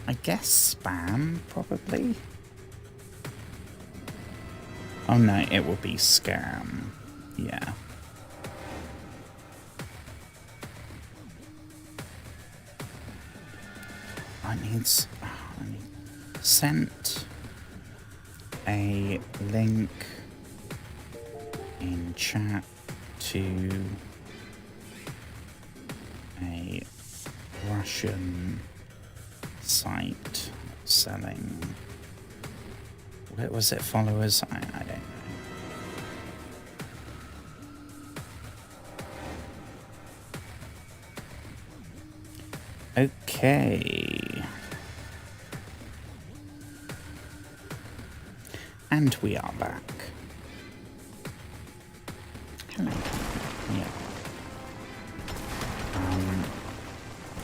I guess spam, probably. Oh no, it will be scam. Yeah. I need sent a link in chat to a Russian site selling, what was it, followers? I don't know. Okay. And we are back. Hello. Yeah.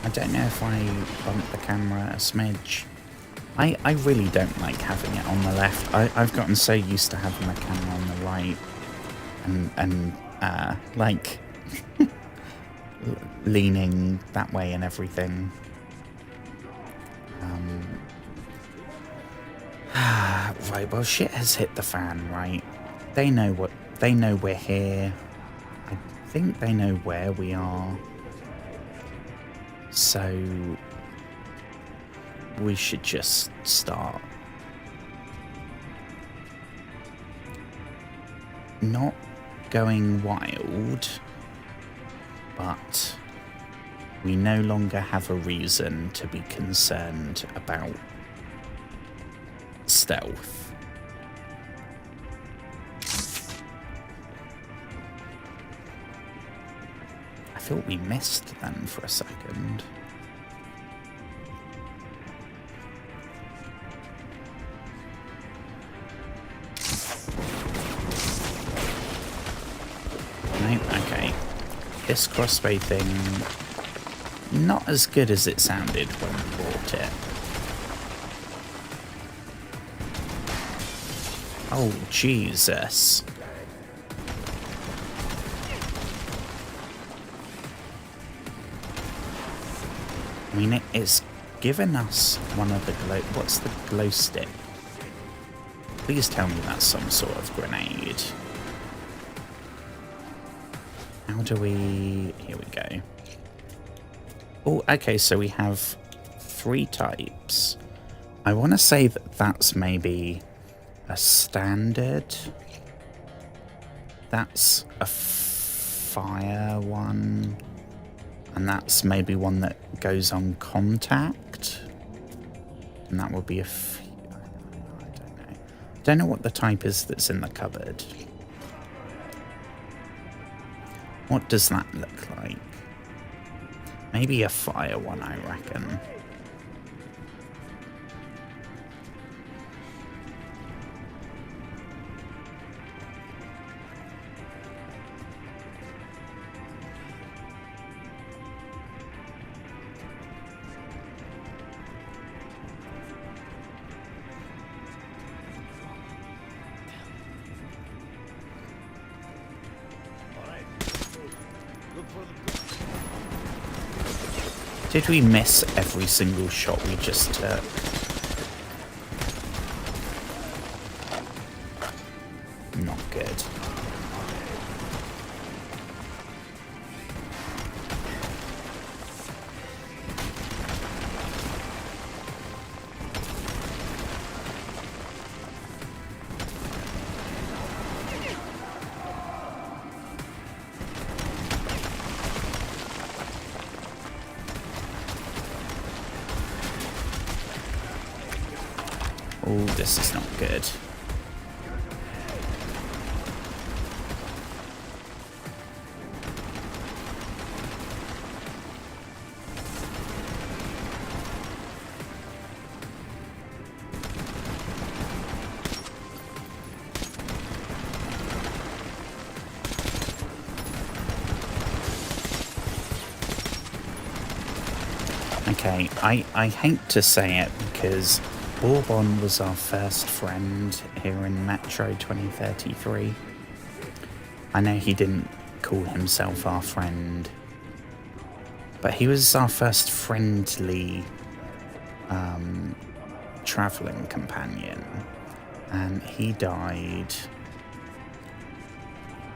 I don't know if I bumped the camera a smidge. I really don't like having it on the left. I've gotten so used to having the camera on the right and like leaning that way and everything. Right, well, shit has hit the fan, right? They know we're here. I think they know where we are. So we should just start. Not going wild, but we no longer have a reason to be concerned about stealth. I thought we missed then for a second. No, okay. This crossbow thing, not as good as it sounded when we bought it. Oh, Jesus. I mean, it's given us one of the glow... What's the glow stick? Please tell me that's some sort of grenade. How do we... Here we go. Oh, okay, so we have 3 types. I want to say that that's maybe a standard. That's a fire one. And that's maybe one that goes on contact. And that would be a... I don't know. Don't know what the type is that's in the cupboard. What does that look like? Maybe a fire one, I reckon. Did we miss every single shot we just took? Not good. Oh, this is not good. Okay, I hate to say it because Bourbon was our first friend here in Metro 2033. I know he didn't call himself our friend, but he was our first friendly travelling companion, and he died,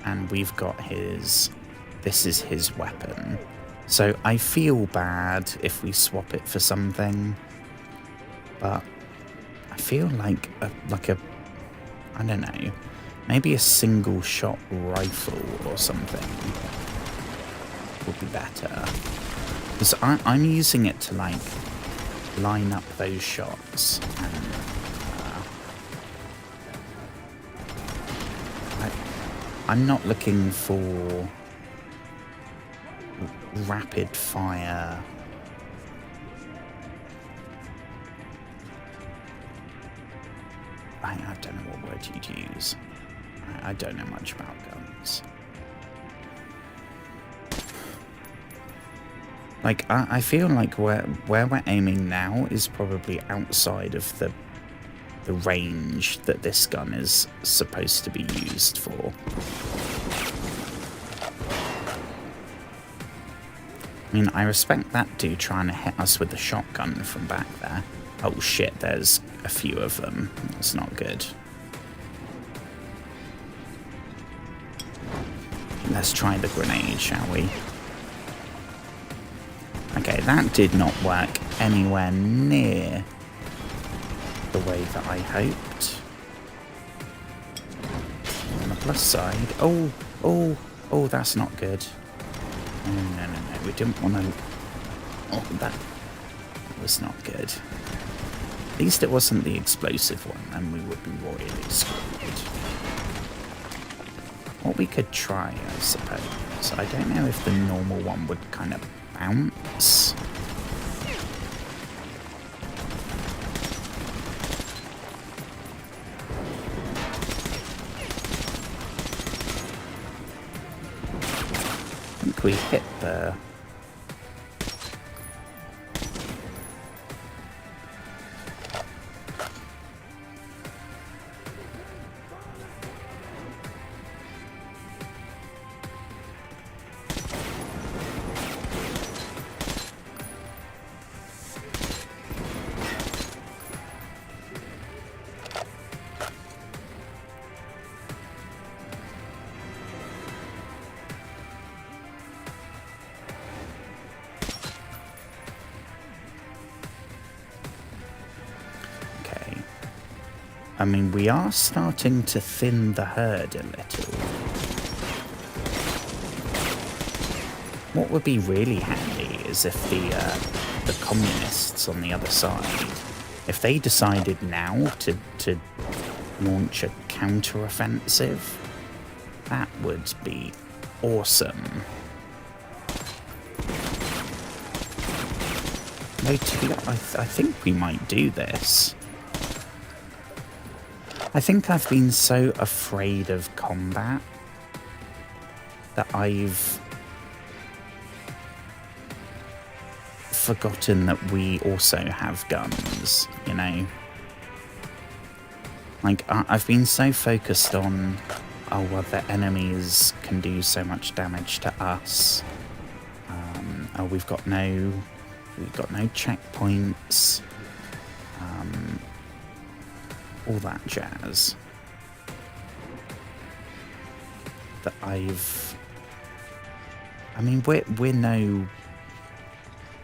and we've got his... This is his weapon. So I feel bad if we swap it for something, but I feel like a I don't know. Maybe a single shot rifle or something would be better. Because I'm using it to, like, line up those shots. And, I'm not looking for rapid fire. I don't know what word you'd use. I don't know much about guns. Like, I feel like where we're aiming now is probably outside of the range that this gun is supposed to be used for. I mean, I respect that dude trying to hit us with the shotgun from back there. Oh shit, there's a few of them. That's not good. Let's try the grenade, shall we? Okay, that did not work anywhere near the way that I hoped. On the plus side... Oh, that's not good. No, we didn't want to... Oh, that was not good. At least it wasn't the explosive one, and we would be royally screwed. What we could try, I suppose. I don't know if the normal one would kind of bounce. I think we hit the... I mean, we are starting to thin the herd a little. What would be really handy is if the communists on the other side, if they decided now to launch a counter-offensive, that would be awesome. No, I think we might do this. I think I've been so afraid of combat that I've forgotten that we also have guns, you know? Like, I've been so focused on, oh, well, the enemies can do so much damage to us. Oh, we've got no checkpoints. All that jazz. That I mean, we're no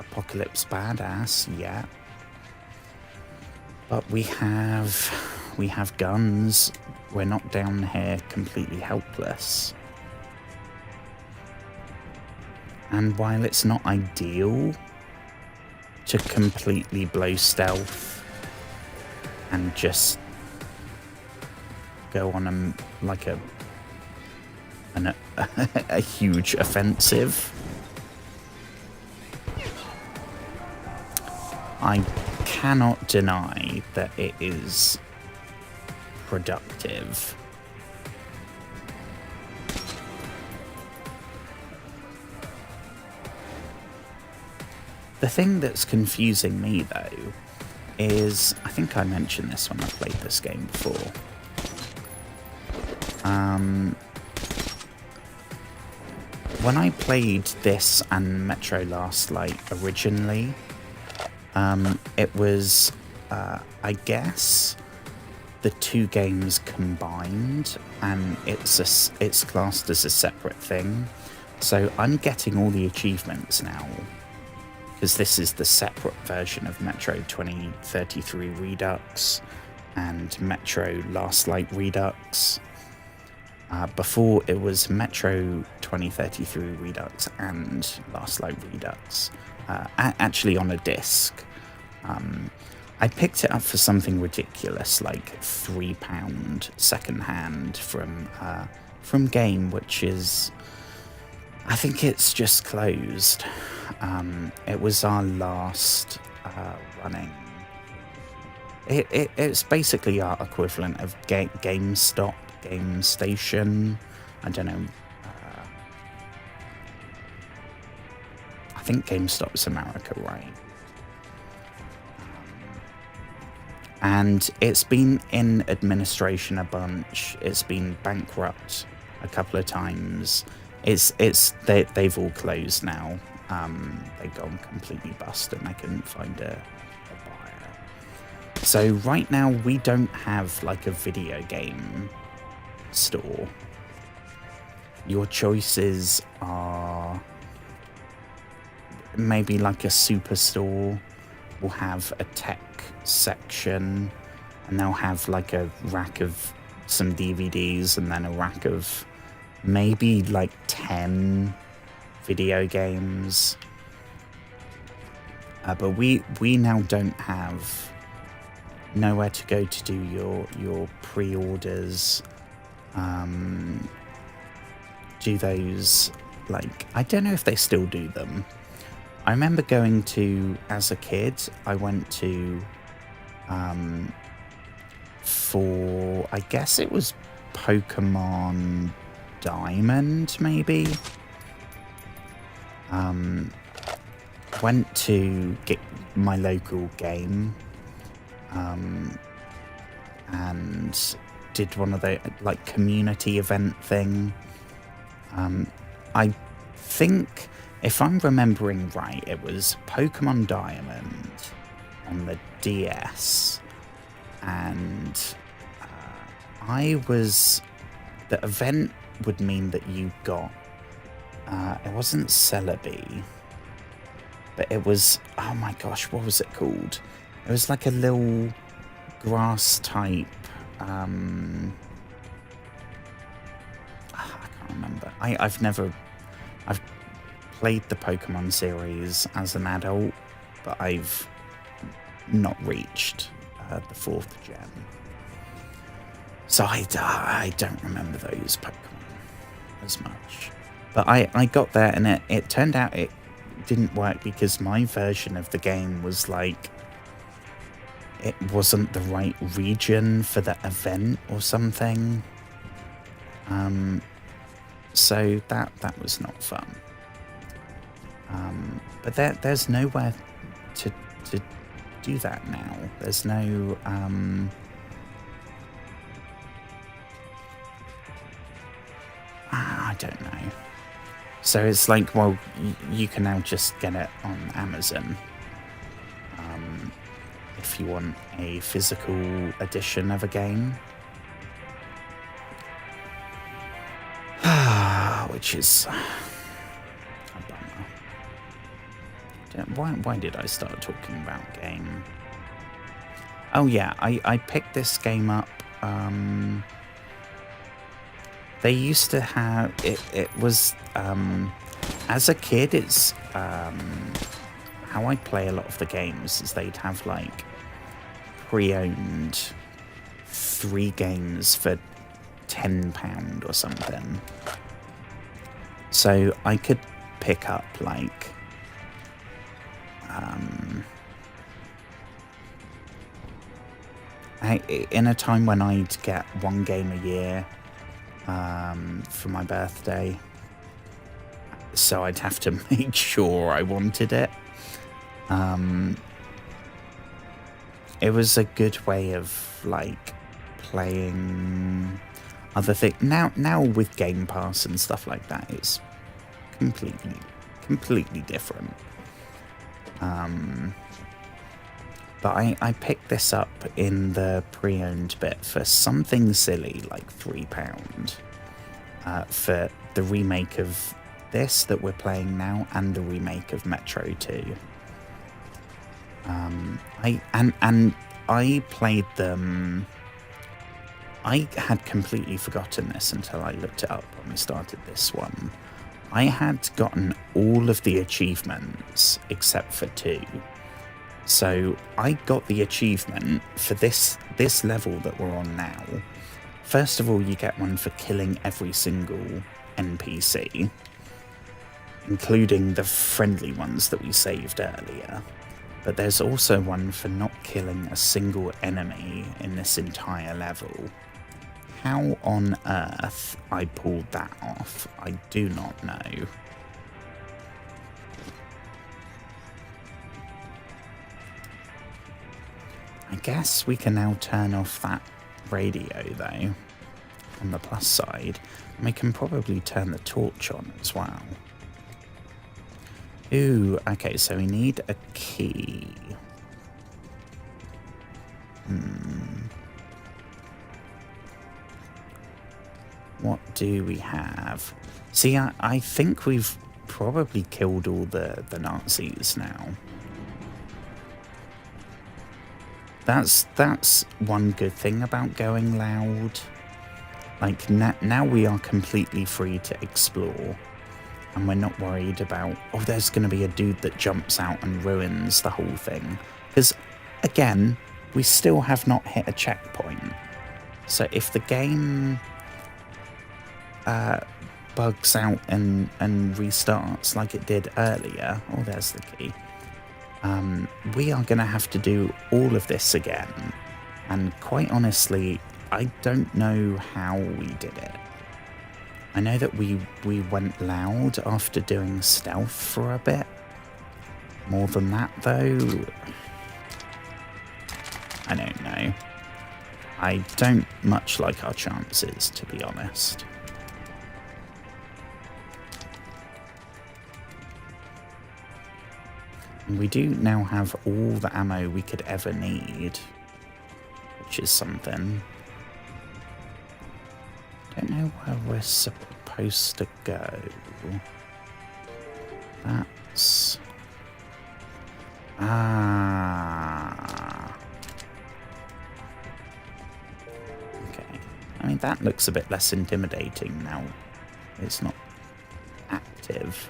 apocalypse badass yet, but we have guns. We're not down here completely helpless. And while it's not ideal to completely blow stealth and just go on a huge offensive, I cannot deny that it is productive. The thing that's confusing me, though, is, I think I mentioned this when I played this game before. When I played this and Metro Last Light originally, it was, I guess, the two games combined, and it's classed as a separate thing. So I'm getting all the achievements now, because this is the separate version of Metro 2033 Redux and Metro Last Light Redux. Before it was Metro 2033 Redux and Last Light Redux, actually on a disc. I picked it up for something ridiculous, like £3 secondhand from Game, which is, I think it's just closed. It was our last running. It's basically our equivalent of GameStop, Game Station. I don't know. I think GameStop's America, right? And it's been in administration a bunch. It's been bankrupt a couple of times. They've all closed now. They've gone completely bust, and I couldn't find a buyer. So right now we don't have like a video game store. Your choices are maybe like a superstore will have a tech section, and they'll have like a rack of some DVDs and then a rack of maybe like 10 video games. But we now don't have nowhere to go to do your pre-orders. Do those, like, I don't know if they still do them. I remember going to, as a kid, I went to for, I guess it was Pokemon Diamond, maybe. Went to get my local game and did one of the like community event thing. I think, if I'm remembering right, it was Pokemon Diamond on the DS, and the event would mean that you got, it wasn't Celebi, but it was, oh my gosh, what was it called? It was like a little grass type, I can't remember. I've played the Pokemon series as an adult, but I've not reached the 4th gen. So I don't remember those Pokemon as much. But I got there, and it turned out it didn't work because my version of the game was like, it wasn't the right region for the event or something. So that was not fun. But there's nowhere to do that now. There's no I don't know. So it's like, well, you can now just get it on Amazon if you want a physical edition of a game. Which is a bummer. Why did I start talking about game? Oh yeah, I picked this game up. They used to have it was as a kid, it's how I play a lot of the games is they'd have like pre-owned 3 games for £10 or something. So I could pick up like in a time when I'd get 1 game a year for my birthday, so I'd have to make sure I wanted it. It was a good way of like playing other things. Now with Game Pass and stuff like that, it's completely different. But I picked this up in the pre-owned bit for something silly like £3 for the remake of this that we're playing now and the remake of Metro 2. I played them I had completely forgotten this until I looked it up when we started this one. I had gotten all of the achievements except for 2. So I got the achievement for this level that we're on now. First of all, you get one for killing every single NPC, including the friendly ones that we saved earlier. But there's also one for not killing a single enemy in this entire level. How on earth I pulled that off, I do not know. I guess we can now turn off that radio though, on the plus side, and we can probably turn the torch on as well. Ooh, okay, so we need a key. What do we have? See, I think we've probably killed all the Nazis now. That's one good thing about going loud. Like, now we are completely free to explore. And we're not worried about, oh, there's going to be a dude that jumps out and ruins the whole thing. Because, again, we still have not hit a checkpoint. So if the game bugs out and restarts like it did earlier, oh, there's the key. We are going to have to do all of this again. And quite honestly, I don't know how we did it. I know that we went loud after doing stealth for a bit. More than that, though, I don't know. I don't much like our chances, to be honest. And we do now have all the ammo we could ever need, which is something. Don't know where we're supposed to go. That's... Okay. I mean, that looks a bit less intimidating now. It's not active.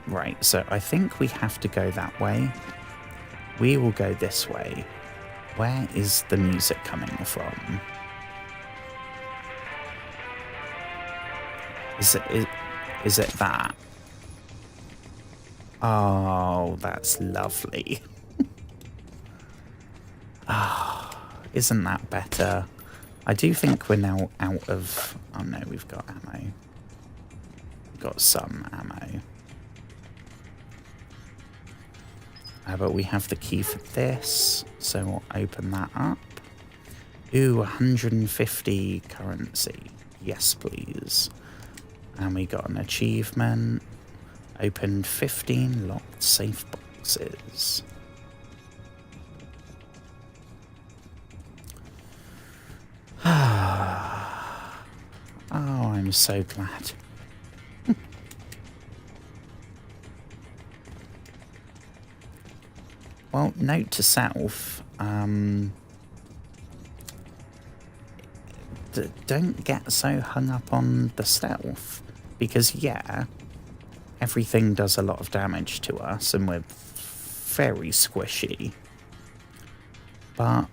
Right, so I think we have to go that way. We will go this way. Where is the music coming from? Is it that? Oh, that's lovely. Isn't that better? I do think we're now out of... Oh no, we've got ammo. We've got some ammo. But we have the key for this, so we'll open that up. Ooh, 150 currency. Yes, please. And we got an achievement. Opened 15 locked safe boxes. Oh, I'm so glad. Well, note to self, don't get so hung up on the stealth, because yeah, everything does a lot of damage to us and we're very squishy, but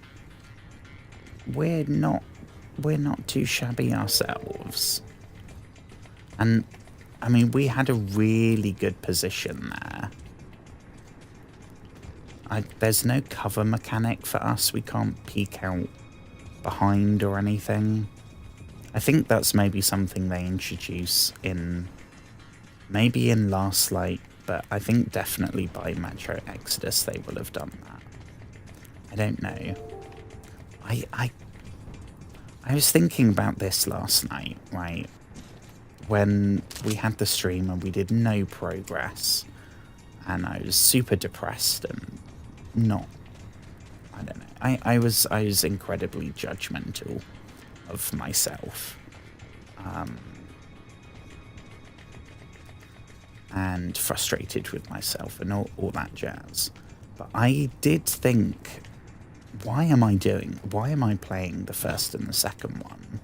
we're not too shabby ourselves. And I mean, we had a really good position there. There's no cover mechanic for us. We can't peek out behind or anything. I think that's maybe something they introduce in... maybe in Last Light, but I think definitely by Metro Exodus they will have done that. I don't know. I was thinking about this last night, right? When we had the stream and we did no progress. And I was super depressed and not... I don't know. I was incredibly judgmental of myself. And frustrated with myself and all that jazz. But I did think why am I playing the first and the second one?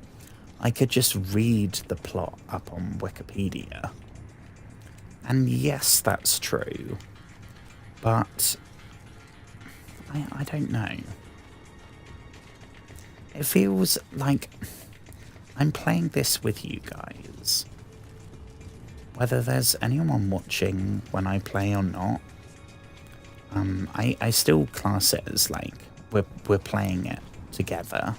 I could just read the plot up on Wikipedia. And yes, that's true. But I don't know. It feels like I'm playing this with you guys. Whether there's anyone watching when I play or not, I still class it as like we're playing it together.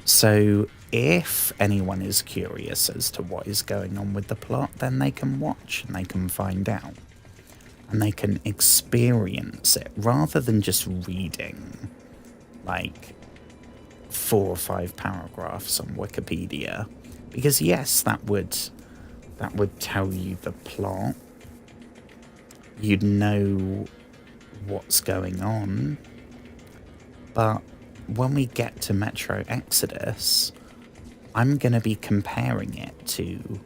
So if anyone is curious as to what is going on with the plot, then they can watch and they can find out. And they can experience it rather than just reading like 4 or 5 paragraphs on Wikipedia. Because yes, that would tell you the plot. You'd know what's going on. But when we get to Metro Exodus, I'm going to be comparing it to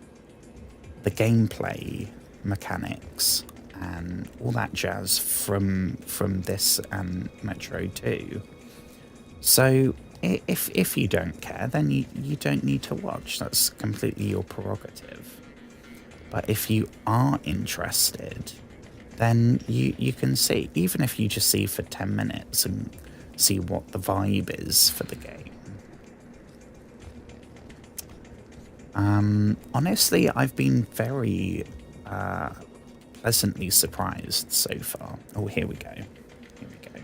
the gameplay mechanics and all that jazz from this and Metro 2. So if you don't care, then you don't need to watch. That's completely your prerogative. But if you are interested, then you can see, even if you just see for 10 minutes and see what the vibe is for the game. Honestly, I've been very pleasantly surprised so far. Oh, here we go. Here we go.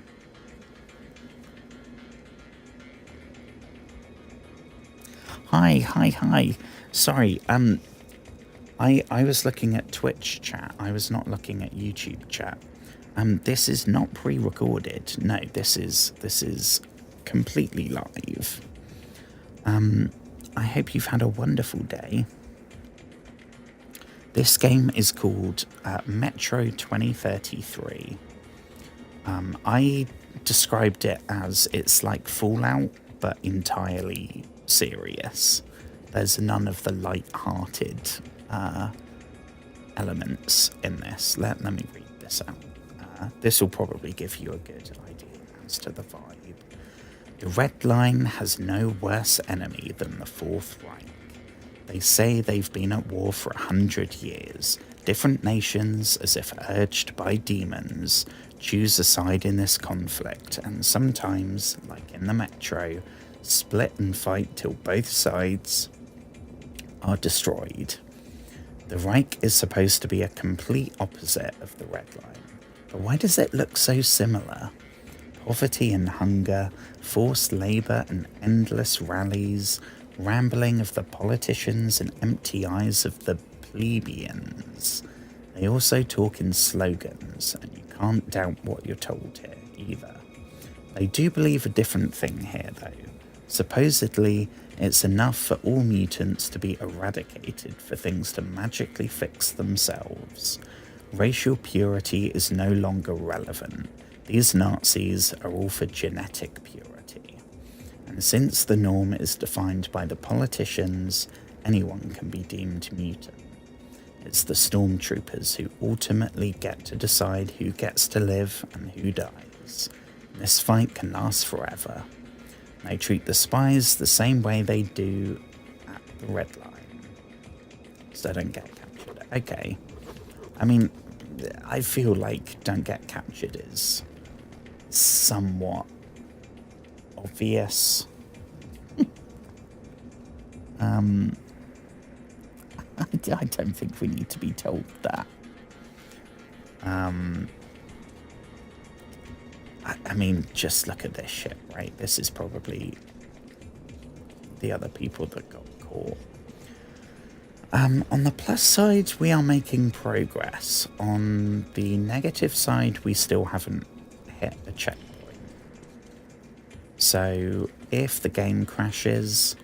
Hi. Sorry, I was looking at Twitch chat. I was not looking at YouTube chat. This is not pre-recorded. No, this is completely live. I hope you've had a wonderful day. This game is called Metro 2033. I described it as it's like Fallout, but entirely serious. There's none of the light-hearted elements in this. Let me read this out. This will probably give you a good idea as to the vibe. The Red Line has no worse enemy than the Fourth Reich. They say they've been at war for 100 years. Different nations, as if urged by demons, choose a side in this conflict, and sometimes, like in the Metro, split and fight till both sides are destroyed. The Reich is supposed to be a complete opposite of the Red Line. But why does it look so similar? Poverty and hunger, forced labour and endless rallies, rambling of the politicians and empty eyes of the plebeians. They also talk in slogans, and you can't doubt what you're told here either. They do believe a different thing here though. Supposedly, it's enough for all mutants to be eradicated for things to magically fix themselves. Racial purity is no longer relevant. These Nazis are all for genetic purity. And since the norm is defined by the politicians, anyone can be deemed mutant. It's the stormtroopers who ultimately get to decide who gets to live and who dies. This fight can last forever. They treat the spies the same way they do at the Red Line. So don't get captured. Okay. I mean, I feel like don't get captured is somewhat obvious. I don't think we need to be told that. I mean, just look at this shit, right? This is probably the other people that got caught. On the plus side, we are making progress. On the negative side, we still haven't hit a checkpoint. So if the game crashes,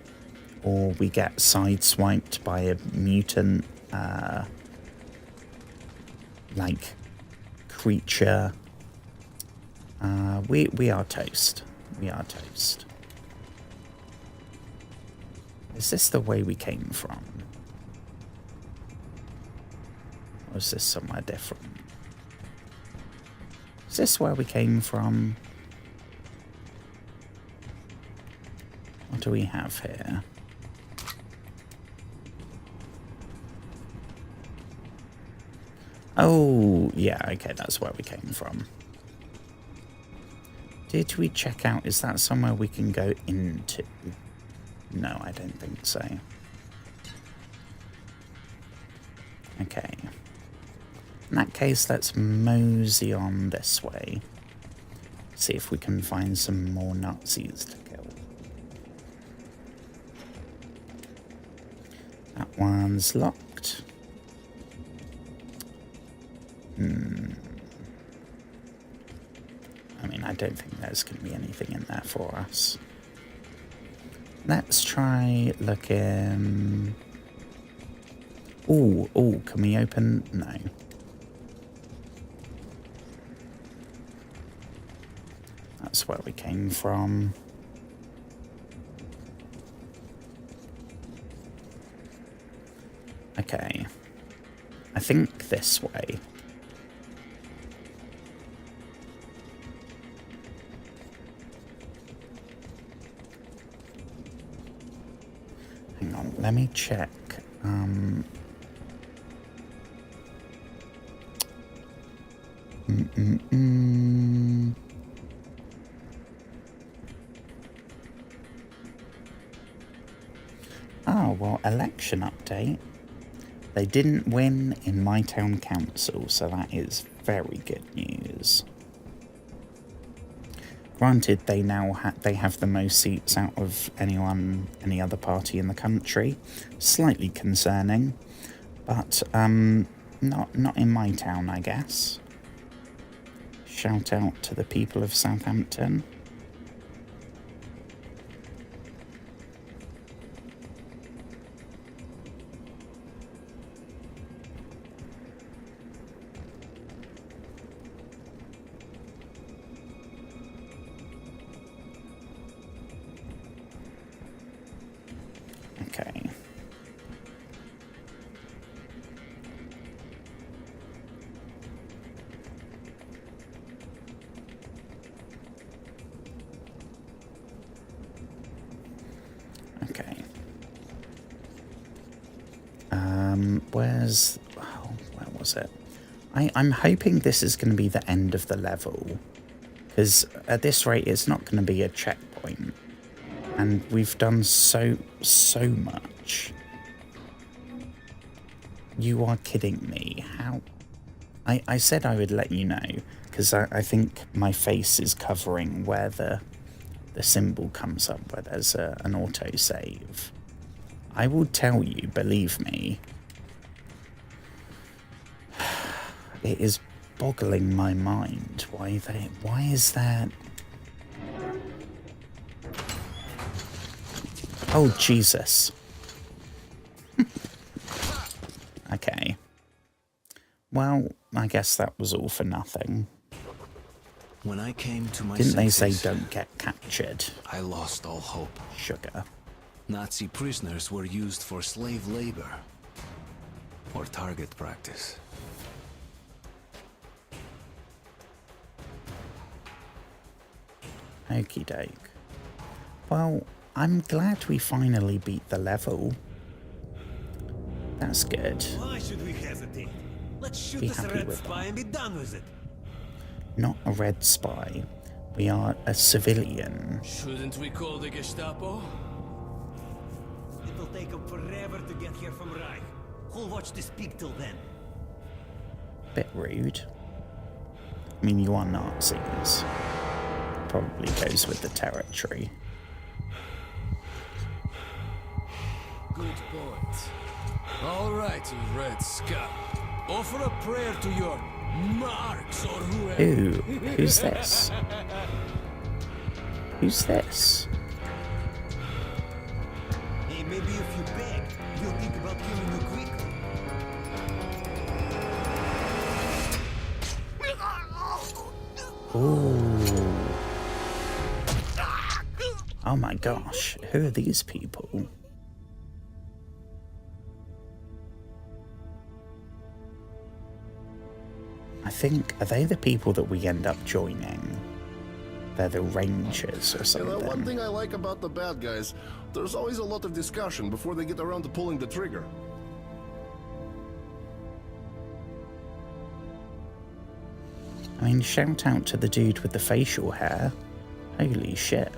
or we get sideswiped by a mutant, like, creature, we are toast. We are toast. Is this the way we came from? Or is this somewhere different? Is this where we came from? What do we have here? Oh, yeah, okay, that's where we came from. Did we check out? Is that somewhere we can go into? No, I don't think so. Okay. In that case, let's mosey on this way. See if we can find some more Nazis to kill. That one's locked. I mean, I don't think there's going to be anything in there for us. Let's try looking... Ooh, can we open? No. That's where we came from. Okay. I think this way. Hang on, let me check. Oh, well, election update. They didn't win in my town council, so that is very good news. Granted, they now they have the most seats out of any other party in the country. Slightly concerning, but not in my town, I guess. Shout out to the people of Southampton. Okay. Okay. Where was it? I'm hoping this is going to be the end of the level, because at this rate it's not going to be a checkpoint. And we've done so much. You are kidding me. How? I said I would let you know, because I think my face is covering where the symbol comes up, where there's an autosave. I will tell you, believe me. It is boggling my mind. Why is that? Oh, Jesus. Okay. Well, I guess that was all for nothing. When I came to my Didn't they say senses, don't get captured? I lost all hope. Sugar. Nazi prisoners were used for slave labor or target practice. Okie doke. Well, I'm glad we finally beat the level. That's good. Why should we hesitate? Let's shoot Be this happy red with spy that. and be done with it. Not a red spy. We are a civilian. Shouldn't we call the Gestapo? It'll take them forever to get here from Reich. Who'll watch this pig till then? Bit rude. I mean, you are Nazis. Probably goes with the territory. Good point. All right, you red scum. Offer a prayer to your Marx or whoever. Ooh, who's this? Who's this? Hey, maybe if you beg, you'll think about killing you quickly. Ooh. Oh my gosh, who are these people? I think, are they the people that we end up joining? They're the Rangers or something. You know, one thing I like about the bad guys, there's always a lot of discussion before they get around to pulling the trigger. I mean, shout out to the dude with the facial hair. Holy shit.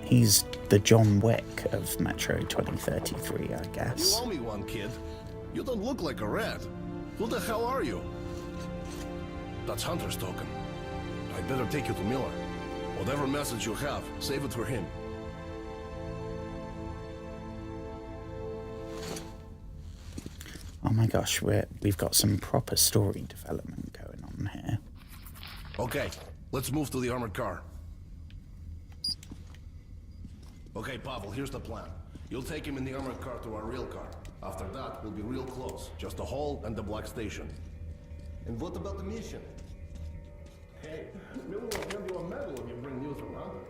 He's the John Wick of Metro 2033, I guess. You owe me one, kid. You don't look like a rat. Who the hell are you? That's Hunter's token. I'd better take you to Miller. Whatever message you have, save it for him. Oh my gosh, we've got some proper story development going on here. Okay, let's move to the armored car. Okay, Pavel, here's the plan. You'll take him in the armored car to our real car. After that, we'll be real close. Just the hall and the black station. And what about the mission? Hey, Miller will hand you a medal if you bring news from Hunter.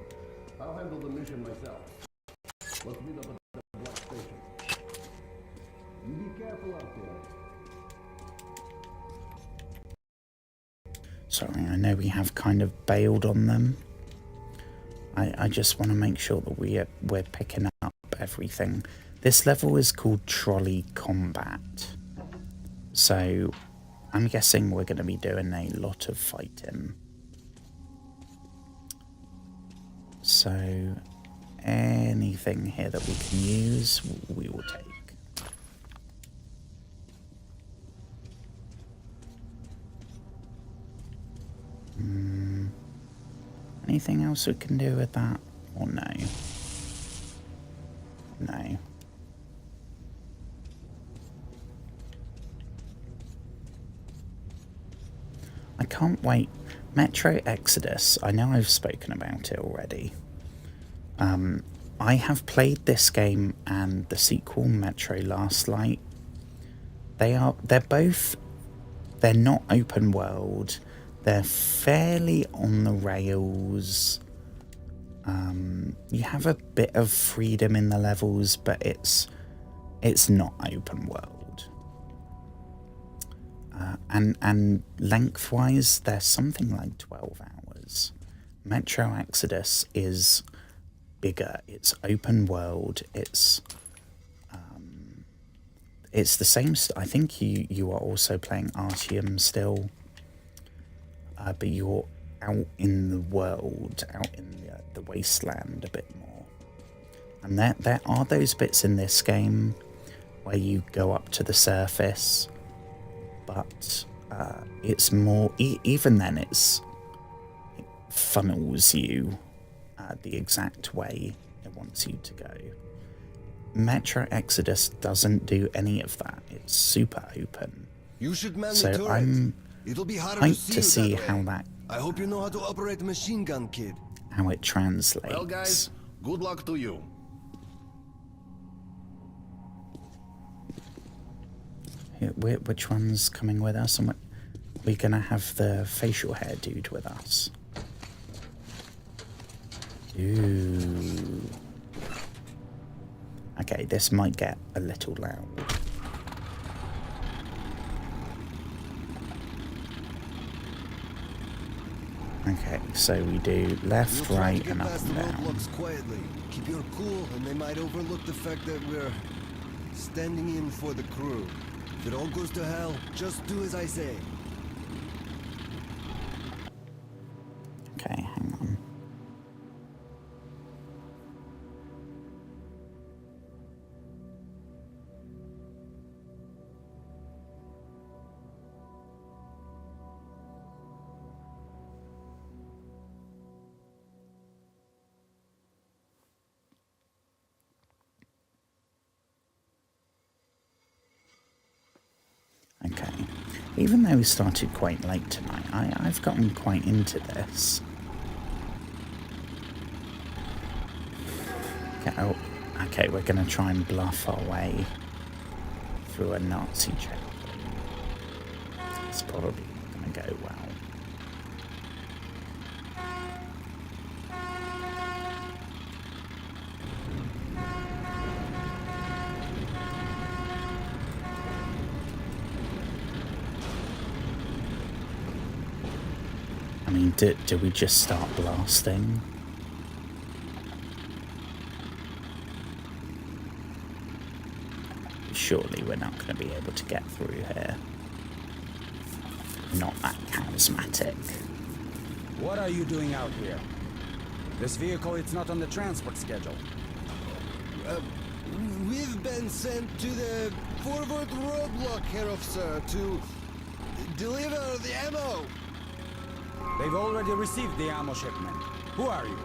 I'll handle the mission myself. Let's meet up at the black station. You be careful out there. Sorry, I know we have kind of bailed on them. I just want to make sure that we're picking up everything. This level is called Trolley Combat. So I'm guessing we're going to be doing a lot of fighting. So anything here that we can use, we will take. Anything else we can do with that? Or no? No. I can't wait. Metro Exodus, I know I've spoken about it already. I have played this game and the sequel, Metro Last Light. They're not open world. They're fairly on the rails. You have a bit of freedom in the levels, but it's not open world. And lengthwise, they're something like 12 hours. Metro Exodus is bigger. It's open world. It's the same. I think you are also playing Artyom still. But you're out in the world, out in the wasteland a bit more. And there are those bits in this game where you go up to the surface, but it's more, even then it funnels you the exact way it wants you to go. Metro Exodus doesn't do any of that. It's super open. You should man the So turret. I'm It'll be harder hyped to to see you that how way. that, I hope you know how to operate a machine gun, kid. how it translates. Well, guys, good luck to you. Which one's coming with us? And we're gonna have the facial hair dude with us. Ooh. Okay, this might get a little loud. Okay, so we do left, We'll try right, to get and up past and the down. roadblocks quietly. Keep your cool, and they might overlook the fact that we're standing in for the crew. If it all goes to hell, just do as I say. Okay, hang on. Okay, even though we started quite late tonight, I've gotten quite into this. Okay, okay, we're going to try and bluff our way through a Nazi checkpoint. It's probably not going to go well. Do we just start blasting? Surely we're not going to be able to get through here. Not that charismatic. What are you doing out here? This vehicle, it's not on the transport schedule. We've been sent to the forward roadblock, Herr Officer, to deliver the ammo. They've already received the ammo shipment. Who are you?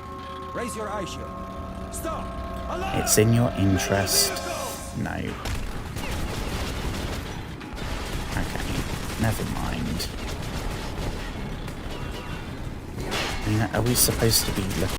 Raise your eye shield. Stop! Alert! It's in your interest. No. Okay, never mind. I mean, are we supposed to be looking